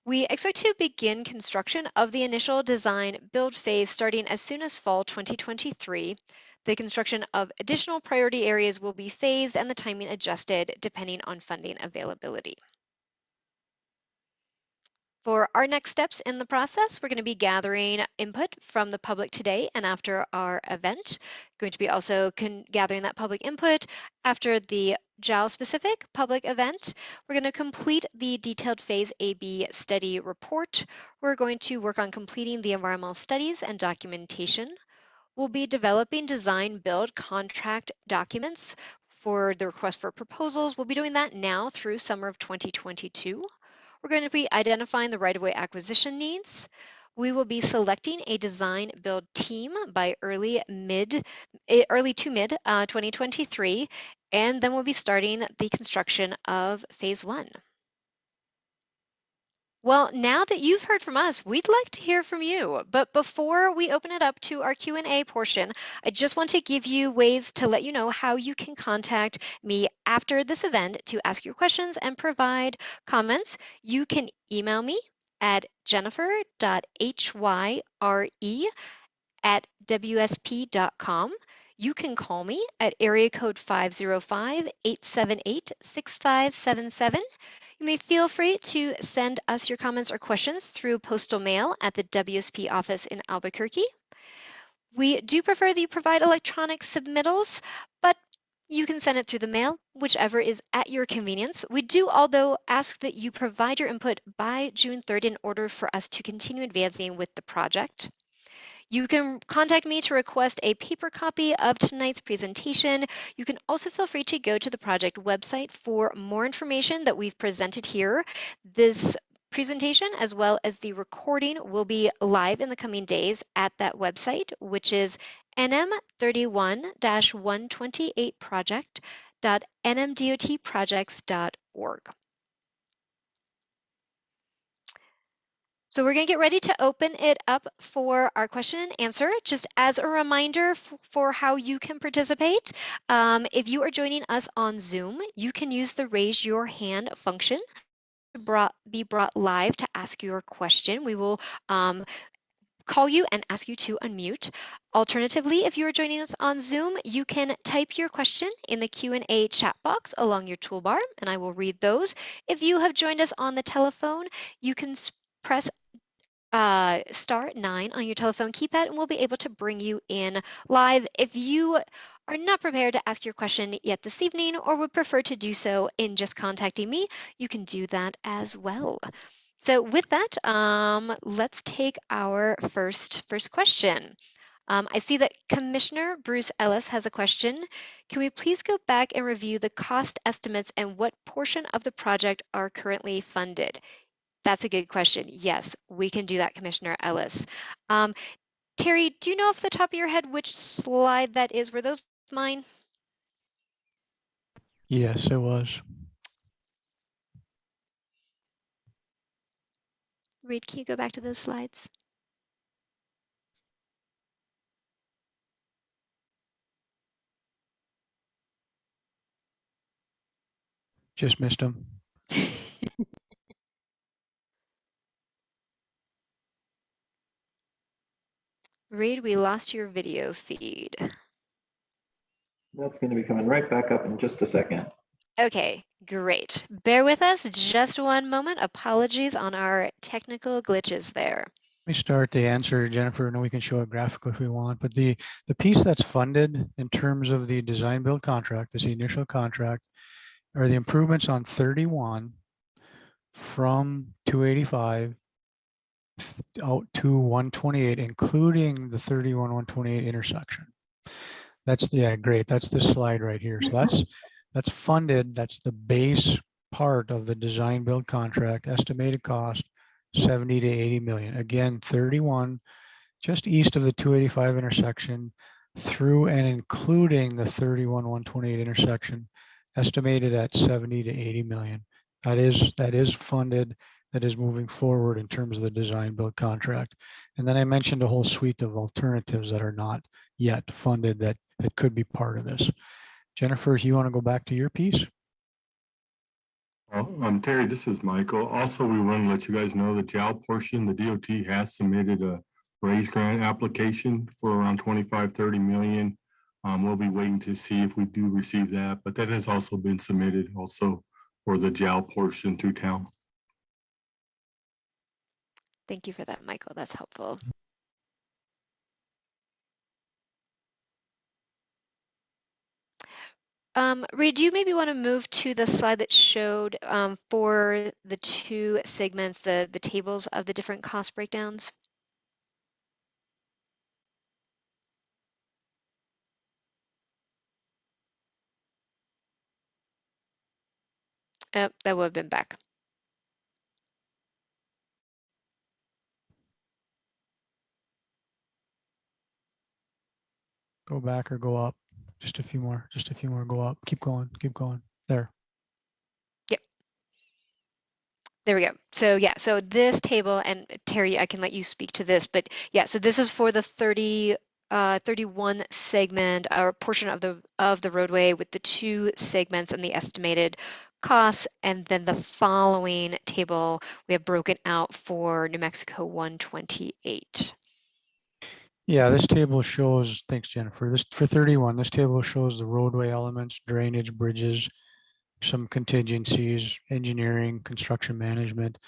We expect to begin construction of the initial design build phase starting as soon as fall 2023. The construction of additional priority areas will be phased and the timing adjusted depending on funding availability. For our next steps in the process, we're going to be gathering input from the public today and after our event. Going to be also gathering that public input after the JAL-specific public event. We're going to complete the detailed Phase AB study report. We're going to work on completing the environmental studies and documentation. We'll be developing design build contract documents for the request for proposals. We'll be doing that now through summer of 2022. We're going to be identifying the right-of-way acquisition needs. We will be selecting a design build team by early to mid 2023, and then we'll be starting the construction of phase 1. Well, now that you've heard from us, we'd like to hear from you. But before we open it up to our Q&A portion, I just want to give you ways to let you know how you can contact me after this event to ask your questions and provide comments. You can email me at jennifer.hyre@wsp.com. You can call me at area code 505-878-6577. You may feel free to send us your comments or questions through postal mail at the WSP office in Albuquerque. We do prefer that you provide electronic submittals, but you can send it through the mail, whichever is at your convenience. We do, although, ask that you provide your input by June 3rd in order for us to continue advancing with the project. You can contact me to request a paper copy of tonight's presentation. You can also feel free to go to the project website for more information that we've presented here. This presentation, as well as the recording, will be live in the coming days at that website, which is nm31-128project.nmdotprojects.org. So we're going to get ready to open it up for our question and answer. Just as a reminder for how you can participate, if you are joining us on Zoom, you can use the raise your hand function to be brought live to ask your question. We will call you and ask you to unmute. Alternatively, if you are joining us on Zoom, you can type your question in the Q&A chat box along your toolbar, and I will read those. If you have joined us on the telephone, you can press *9 on your telephone keypad and we'll be able to bring you in live. If you are not prepared to ask your question yet this evening or would prefer to do so in just contacting me, you can do that as well. So with that, let's take our first question. I see that Commissioner Bruce Ellis has a question. Can we please go back and review the cost estimates and what portion of the project are currently funded? That's a good question. Yes, we can do that, Commissioner Ellis. Terry, do you know off the top of your head which slide that is? Were those mine? Yes, it was. Reed, can you go back to those slides? Just missed them. Reed, we lost your video feed. That's going to be coming right back up in just a second. Okay, great. Bear with us just one moment. Apologies on our technical glitches there. Let me start the answer, Jennifer, and we can show it graphically if we want. But the piece that's funded in terms of the design build contract, this initial contract, are the improvements on 31 from 285 out to 128, including the 31 128 intersection. That's great. That's the slide right here. So that's funded. That's the base part of the design build contract. Estimated cost 70 to 80 million. Again, 31 just east of the 285 intersection through and including the 31 128 intersection, estimated at 70 to 80 million. That is funded. That is moving forward in terms of the design build contract. And then I mentioned a whole suite of alternatives that are not yet funded that could be part of this. Jennifer, if you want to go back to your piece. Terry, this is Michael. Also, we want to let you guys know the JAL portion, the DOT has submitted a raise grant application for around 25, 30 million. We'll be waiting to see if we do receive that, but that has also been submitted also for the JAL portion through town. Thank you for that, Michael. That's helpful. Reed, do you maybe want to move to the slide that showed for the two segments, the tables of the different cost breakdowns? Oh, that would have been back. Go back or go up. Just a few more, go up. Keep going, There. Yep. There we go. So yeah, so this table, and Terry, I can let you speak to this, but yeah, so this is for the 31 segment or portion of the roadway with the two segments and the estimated costs, and then the following table we have broken out for New Mexico 128. Yeah, this table shows, thanks Jennifer, this for 31, this table shows the roadway elements, drainage, bridges, some contingencies, engineering, construction management,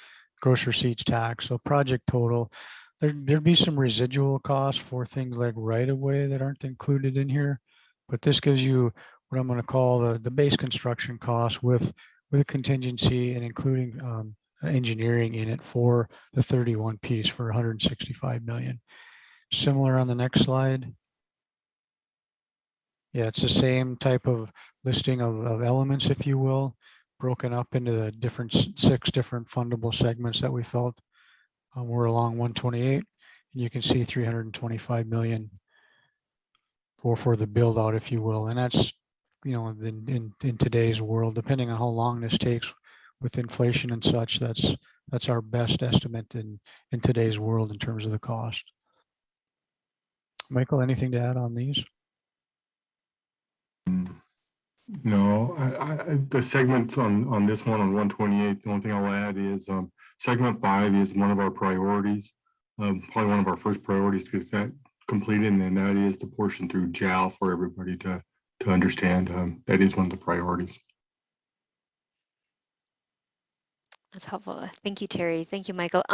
gross receipts tax. So project total, there'd be some residual costs for things like right of way that aren't included in here. But this gives you what I'm going to call the base construction cost with a contingency and including engineering in it for the 31 piece for 165 million. Similar on the next slide. Yeah, it's the same type of listing of elements, if you will, broken up into the six different fundable segments that we felt were along 128. And you can see 325 million for the build out, if you will. And that's, you know, in today's world, depending on how long this takes with inflation and such, that's our best estimate in today's world in terms of the cost. Michael, anything to add on these? No, the segments on this one on 128, the only thing I'll add is segment 5 is one of our priorities, probably one of our first priorities to get that completed, and that is the portion through JAL for everybody to understand. That is one of the priorities. That's helpful. Thank you, Terry. Thank you, Michael.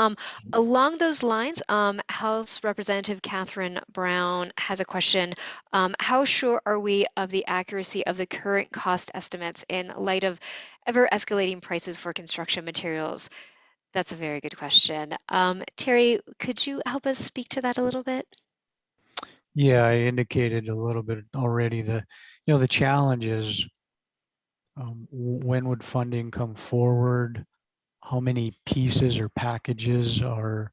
Along those lines, House Representative Catherine Brown has a question. How sure are we of the accuracy of the current cost estimates in light of ever escalating prices for construction materials? That's a very good question. Terry, could you help us speak to that a little bit? Yeah, I indicated a little bit already. The challenge is when would funding come forward? How many pieces or packages are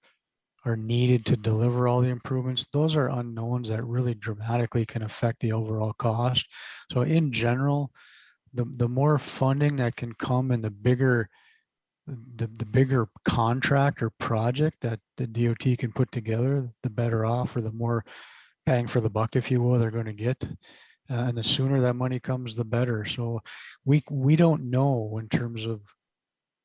needed to deliver all the improvements? Those are unknowns that really dramatically can affect the overall cost. So in general, the more funding that can come and the bigger contract or project that the DOT can put together, the better off, or the more bang for the buck, if you will, they're going to get. And the sooner that money comes, the better. So we don't know in terms of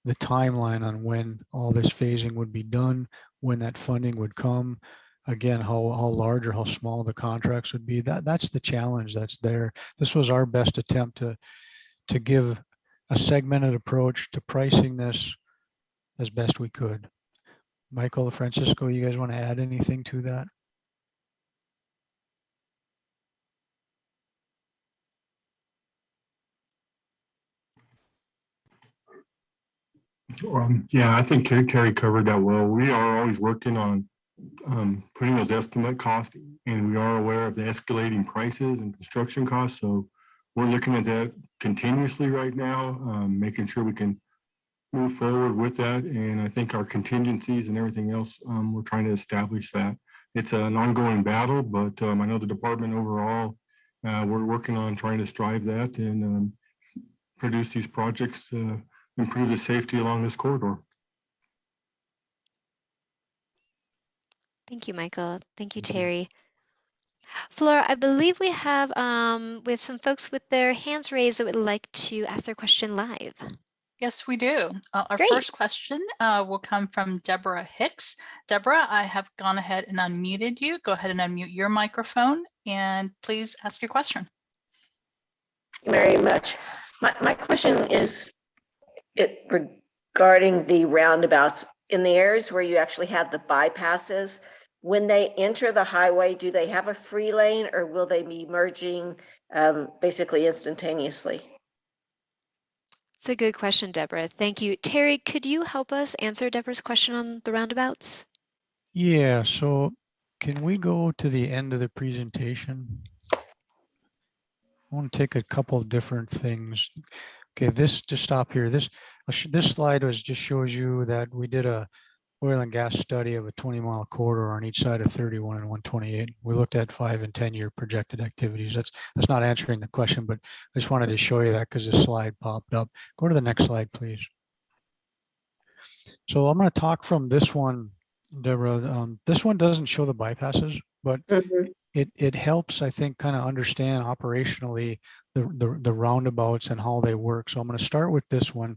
the timeline on when all this phasing would be done, when that funding would come. Again, how large or how small the contracts would be. That's the challenge that's there. This was our best attempt to give a segmented approach to pricing this as best we could. Michael, Francisco, you guys want to add anything to that? Yeah, I think Terry covered that well. We are always working on putting those estimate costs, and we are aware of the escalating prices and construction costs. So we're looking at that continuously right now, making sure we can move forward with that. And I think our contingencies and everything else, we're trying to establish that. It's an ongoing battle, but I know the department overall, we're working on trying to strive that and produce these projects, improve the safety along this corridor. Thank you, Michael. Thank you, Terry. Flora, I believe we have some folks with their hands raised that would like to ask their question live. Yes, we do. Our Great. first question will come from Deborah Hicks. Deborah, I have gone ahead and unmuted you. Go ahead and unmute your microphone and please ask your question. Very much. My question is regarding the roundabouts. In the areas where you actually have the bypasses, when they enter the highway, do they have a free lane or will they be merging basically instantaneously? It's a good question, Deborah. Thank you. Terry, could you help us answer Deborah's question on the roundabouts? Yeah, so can we go to the end of the presentation? I want to take a couple of different things. Okay, just stop here. This slide just shows you that we did a oil and gas study of a 20-mile corridor on each side of 31 and 128. We looked at 5 and 10-year projected activities. That's not answering the question, but I just wanted to show you that because this slide popped up. Go to the next slide, please. So I'm going to talk from this one, Deborah. This one doesn't show the bypasses, but it helps, I think, kind of understand operationally the roundabouts and how they work. So I'm going to start with this one.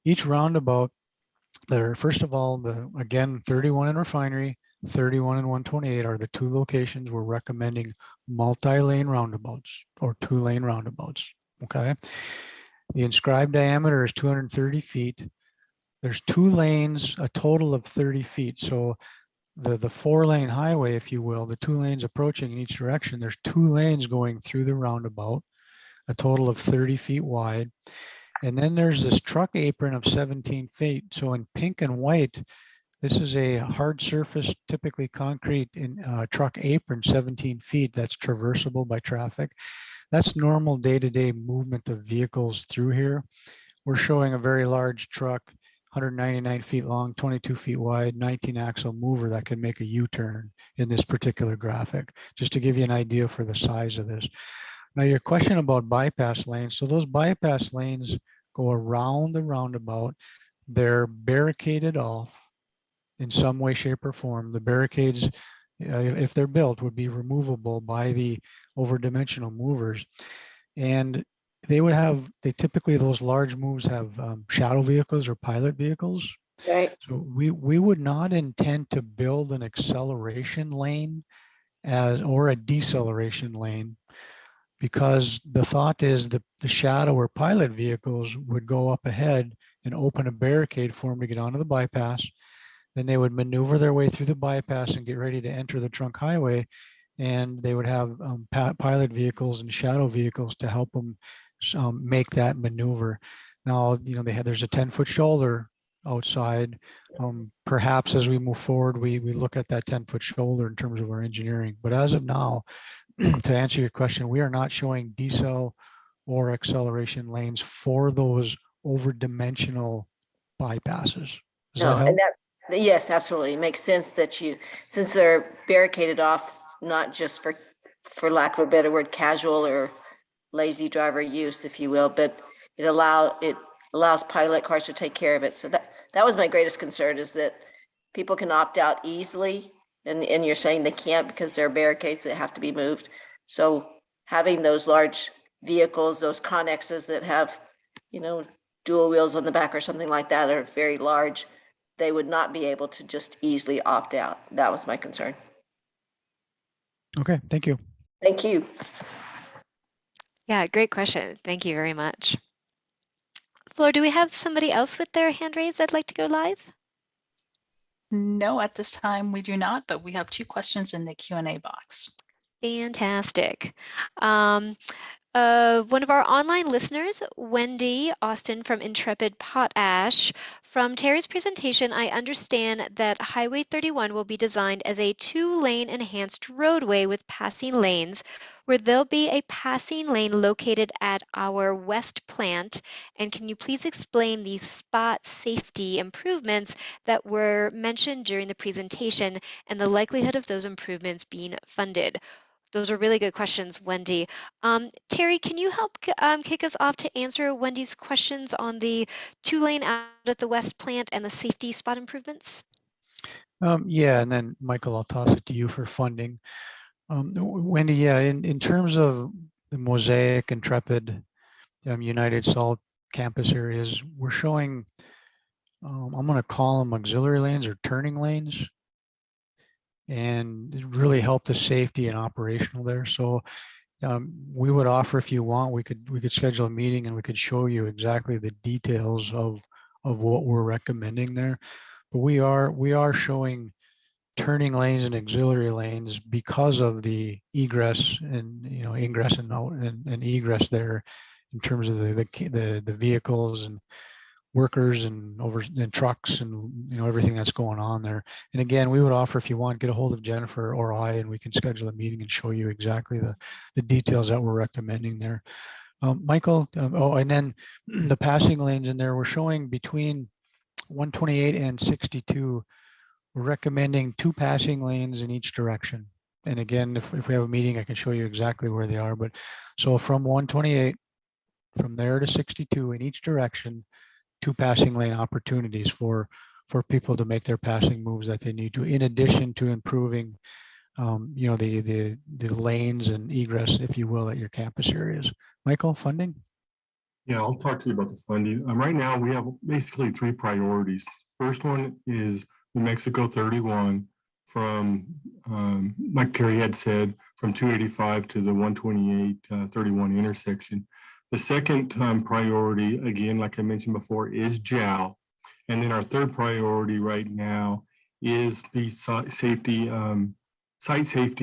Each roundabout, first of all, again, 31 and Refinery, 31 and 128 are the two locations we're recommending multi-lane roundabouts or 2-lane roundabouts. Okay. The inscribed diameter is 230 feet. There's 2 lanes, a total of 30 feet. So the 4-lane highway, if you will, the 2 lanes approaching in each direction, there's 2 lanes going through the roundabout, a total of 30 feet wide. And then there's this truck apron of 17 feet. So in pink and white, this is a hard surface, typically concrete in truck apron, 17 feet, that's traversable by traffic. That's normal day-to-day movement of vehicles through here. We're showing a very large truck, 199 feet long, 22 feet wide, 19 axle mover that can make a U-turn in this particular graphic, just to give you an idea for the size of this. Now your question about bypass lanes. So those bypass lanes go around the roundabout. They're barricaded off in some way, shape, or form. The barricades, if they're built, would be removable by the overdimensional movers. And they typically, those large moves have shadow vehicles or pilot vehicles. Right. So we would not intend to build an acceleration lane or a deceleration lane, because the thought is the shadow or pilot vehicles would go up ahead and open a barricade for them to get onto the bypass. Then they would maneuver their way through the bypass and get ready to enter the trunk highway. And they would have pilot vehicles and shadow vehicles to help them make that maneuver. Now, there's a 10-foot shoulder outside. Perhaps as we move forward, we look at that 10-foot shoulder in terms of our engineering. But as of now, to answer your question, we are not showing decel or acceleration lanes for those over-dimensional bypasses. Does that No, help? and that, yes, absolutely. It makes sense that you, since they're barricaded off, not just for lack of a better word, casual or lazy driver use, if you will, but it allows pilot cars to take care of it. So that was my greatest concern, is that people can opt out easily, and you're saying they can't because there are barricades that have to be moved. So having those large vehicles, those connexes that have, dual wheels on the back or something like that, are very large, they would not be able to just easily opt out. That was my concern. Okay, thank you. Thank you. Yeah, great question. Thank you very much. Flor, do we have somebody else with their hand raised that'd like to go live? No, at this time we do not, but we have 2 questions in the Q&A box. Fantastic. One of our online listeners, Wendy Austin from Intrepid Potash. From Terry's presentation, I understand that Highway 31 will be designed as a 2-lane enhanced roadway with passing lanes, where there'll be a passing lane located at our west plant. And can you please explain the spot safety improvements that were mentioned during the presentation and the likelihood of those improvements being funded? Those are really good questions, Wendy. Terry, can you help kick us off to answer Wendy's questions on the 2-lane out at the West plant and the safety spot improvements? Yeah, and then Michael, I'll toss it to you for funding. Wendy, yeah, in terms of the Mosaic, Intrepid, United Salt campus areas, we're showing, I'm going to call them auxiliary lanes or turning lanes, and it really helped the safety and operational there. So we would offer, if you want, we could schedule a meeting and we could show you exactly the details of what we're recommending there. But we are showing turning lanes and auxiliary lanes because of the egress and ingress and egress there, in terms of the vehicles and workers and trucks and everything that's going on there. And again, we would offer, if you want, get a hold of Jennifer or I, and we can schedule a meeting and show you exactly the details that we're recommending there. Michael, and then the passing lanes in there, we're showing between 128 and 62. We're recommending 2 passing lanes in each direction. And again, if we have a meeting, I can show you exactly where they are. But so from 128, from there to 62 in each direction, 2 passing lane opportunities for people to make their passing moves that they need to, in addition to improving, the lanes and egress, if you will, at your campus areas. Michael, funding? Yeah, I'll talk to you about the funding. Right now, we have basically 3 priorities. First one is New Mexico 31 from, like Kerry had said, from 285 to the 128 31 intersection. The second priority, again, like I mentioned before, is JAL. And then our third priority right now is the site safety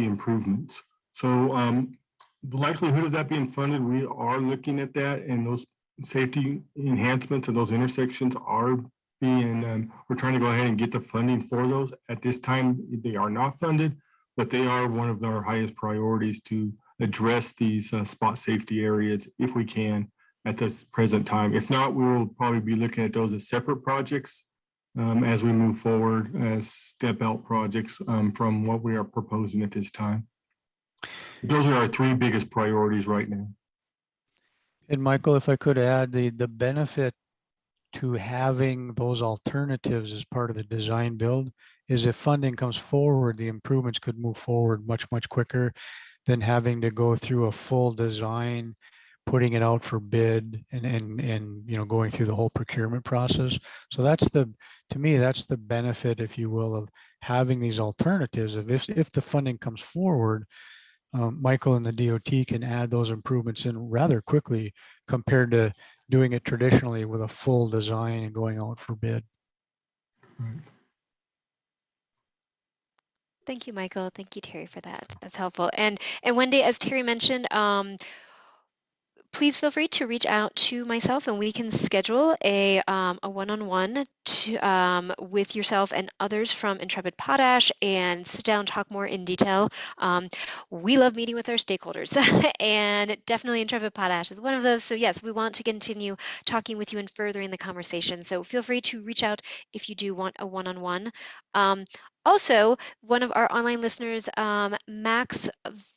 improvements. So the likelihood of that being funded, we are looking at that, and those safety enhancements of those intersections are being, we're trying to go ahead and get the funding for those. At this time, they are not funded, but they are one of our highest priorities to address these spot safety areas if we can at this present time. If not, we will probably be looking at those as separate projects as we move forward as step out projects from what we are proposing at this time. Those are our 3 biggest priorities right now. And Michael, if I could add, the benefit to having those alternatives as part of the design build is, if funding comes forward, the improvements could move forward much quicker than having to go through a full design, putting it out for bid, and going through the whole procurement process. So to me, that's the benefit, if you will, of having these alternatives. If the funding comes forward, Michael and the DOT can add those improvements in rather quickly compared to doing it traditionally with a full design and going out for bid. Thank you, Michael. Thank you, Terry, for that. That's helpful. And Wendy, as Terry mentioned, please feel free to reach out to myself and we can schedule a one-on-one with yourself and others from Intrepid Potash and sit down, talk more in detail. We love meeting with our stakeholders and definitely Intrepid Potash is one of those. So yes, we want to continue talking with you and furthering the conversation. So feel free to reach out if you do want a one-on-one. Also, one of our online listeners, Max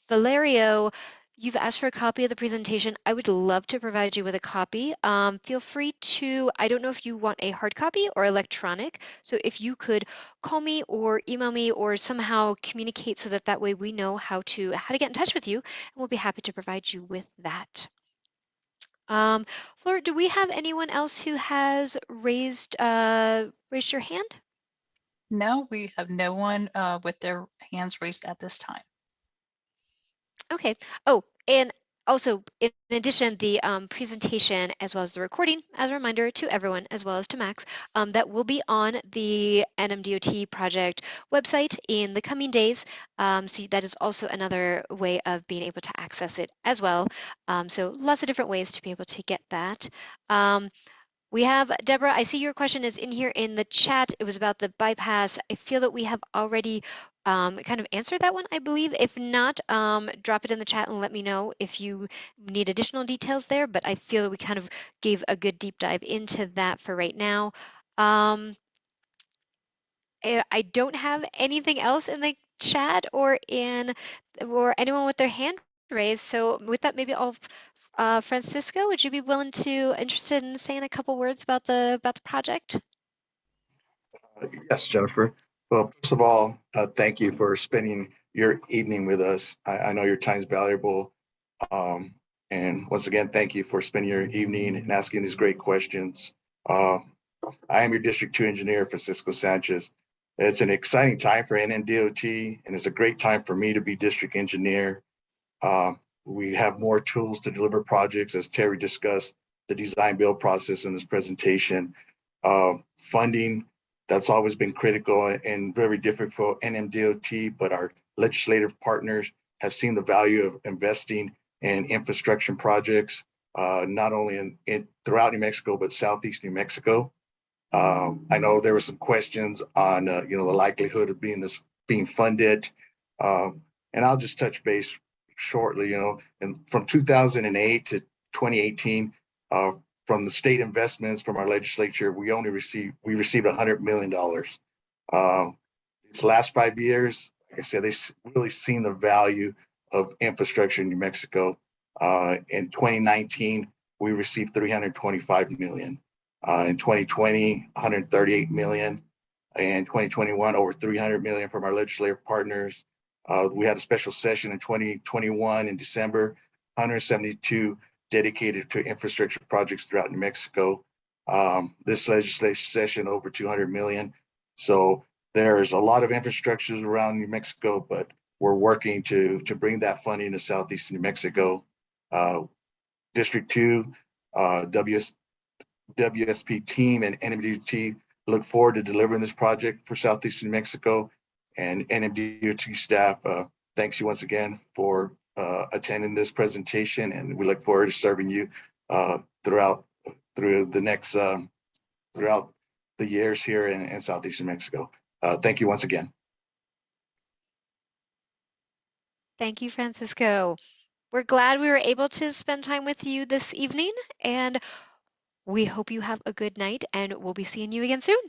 Valerio, you've asked for a copy of the presentation. I would love to provide you with a copy. Feel free to, I don't know if you want a hard copy or electronic. So if you could call me or email me or somehow communicate so that way we know how to get in touch with you, and we'll be happy to provide you with that. Fleur, do we have anyone else who has raised your hand? No, we have no one with their hands raised at this time. Okay. Oh, and also, in addition, the presentation as well as the recording, as a reminder to everyone, as well as to Max, that will be on the NMDOT project website in the coming days. So that is also another way of being able to access it as well. So lots of different ways to be able to get that. We have, Deborah, I see your question is in here in the chat. It was about the bypass. I feel that we have already kind of answered that one, I believe. If not, drop it in the chat and let me know if you need additional details there, but I feel that we kind of gave a good deep dive into that for right now. I don't have anything else in the chat or anyone with their hand raised. So with that, maybe I'll Francisco, would you be interested in saying a couple words about the project? Yes, Jennifer. Well, first of all, thank you for spending your evening with us. I know your time is valuable. And once again, thank you for spending your evening and asking these great questions. I am your District 2 engineer, Francisco Sanchez. It's an exciting time for NMDOT, and it's a great time for me to be district engineer. We have more tools to deliver projects, as Terry discussed, the design build process in this presentation. Funding, that's always been critical and very difficult for NMDOT, but our legislative partners have seen the value of investing in infrastructure projects, not only throughout New Mexico, but Southeast New Mexico. I know there were some questions on the likelihood of being funded. And I'll just touch base shortly, and from 2008 to 2018, from the state investments from our legislature, we received $100 million. These last 5 years, like I said, they've really seen the value of infrastructure in New Mexico. In 2019, we received $325 million. In 2020, $138 million. In 2021, over $300 million from our legislative partners. We had a special session in 2021 in December, 172 dedicated to infrastructure projects throughout New Mexico. This legislative session, over 200 million. So there's a lot of infrastructures around New Mexico, but we're working to bring that funding to Southeast New Mexico. District 2, WSP team and NMDOT look forward to delivering this project for Southeast New Mexico. And NMDOT staff, thanks you once again for attending this presentation, and we look forward to serving you throughout the years here in Southeast New Mexico. Thank you once again. Thank you, Francisco. We're glad we were able to spend time with you this evening, and we hope you have a good night, and we'll be seeing you again soon.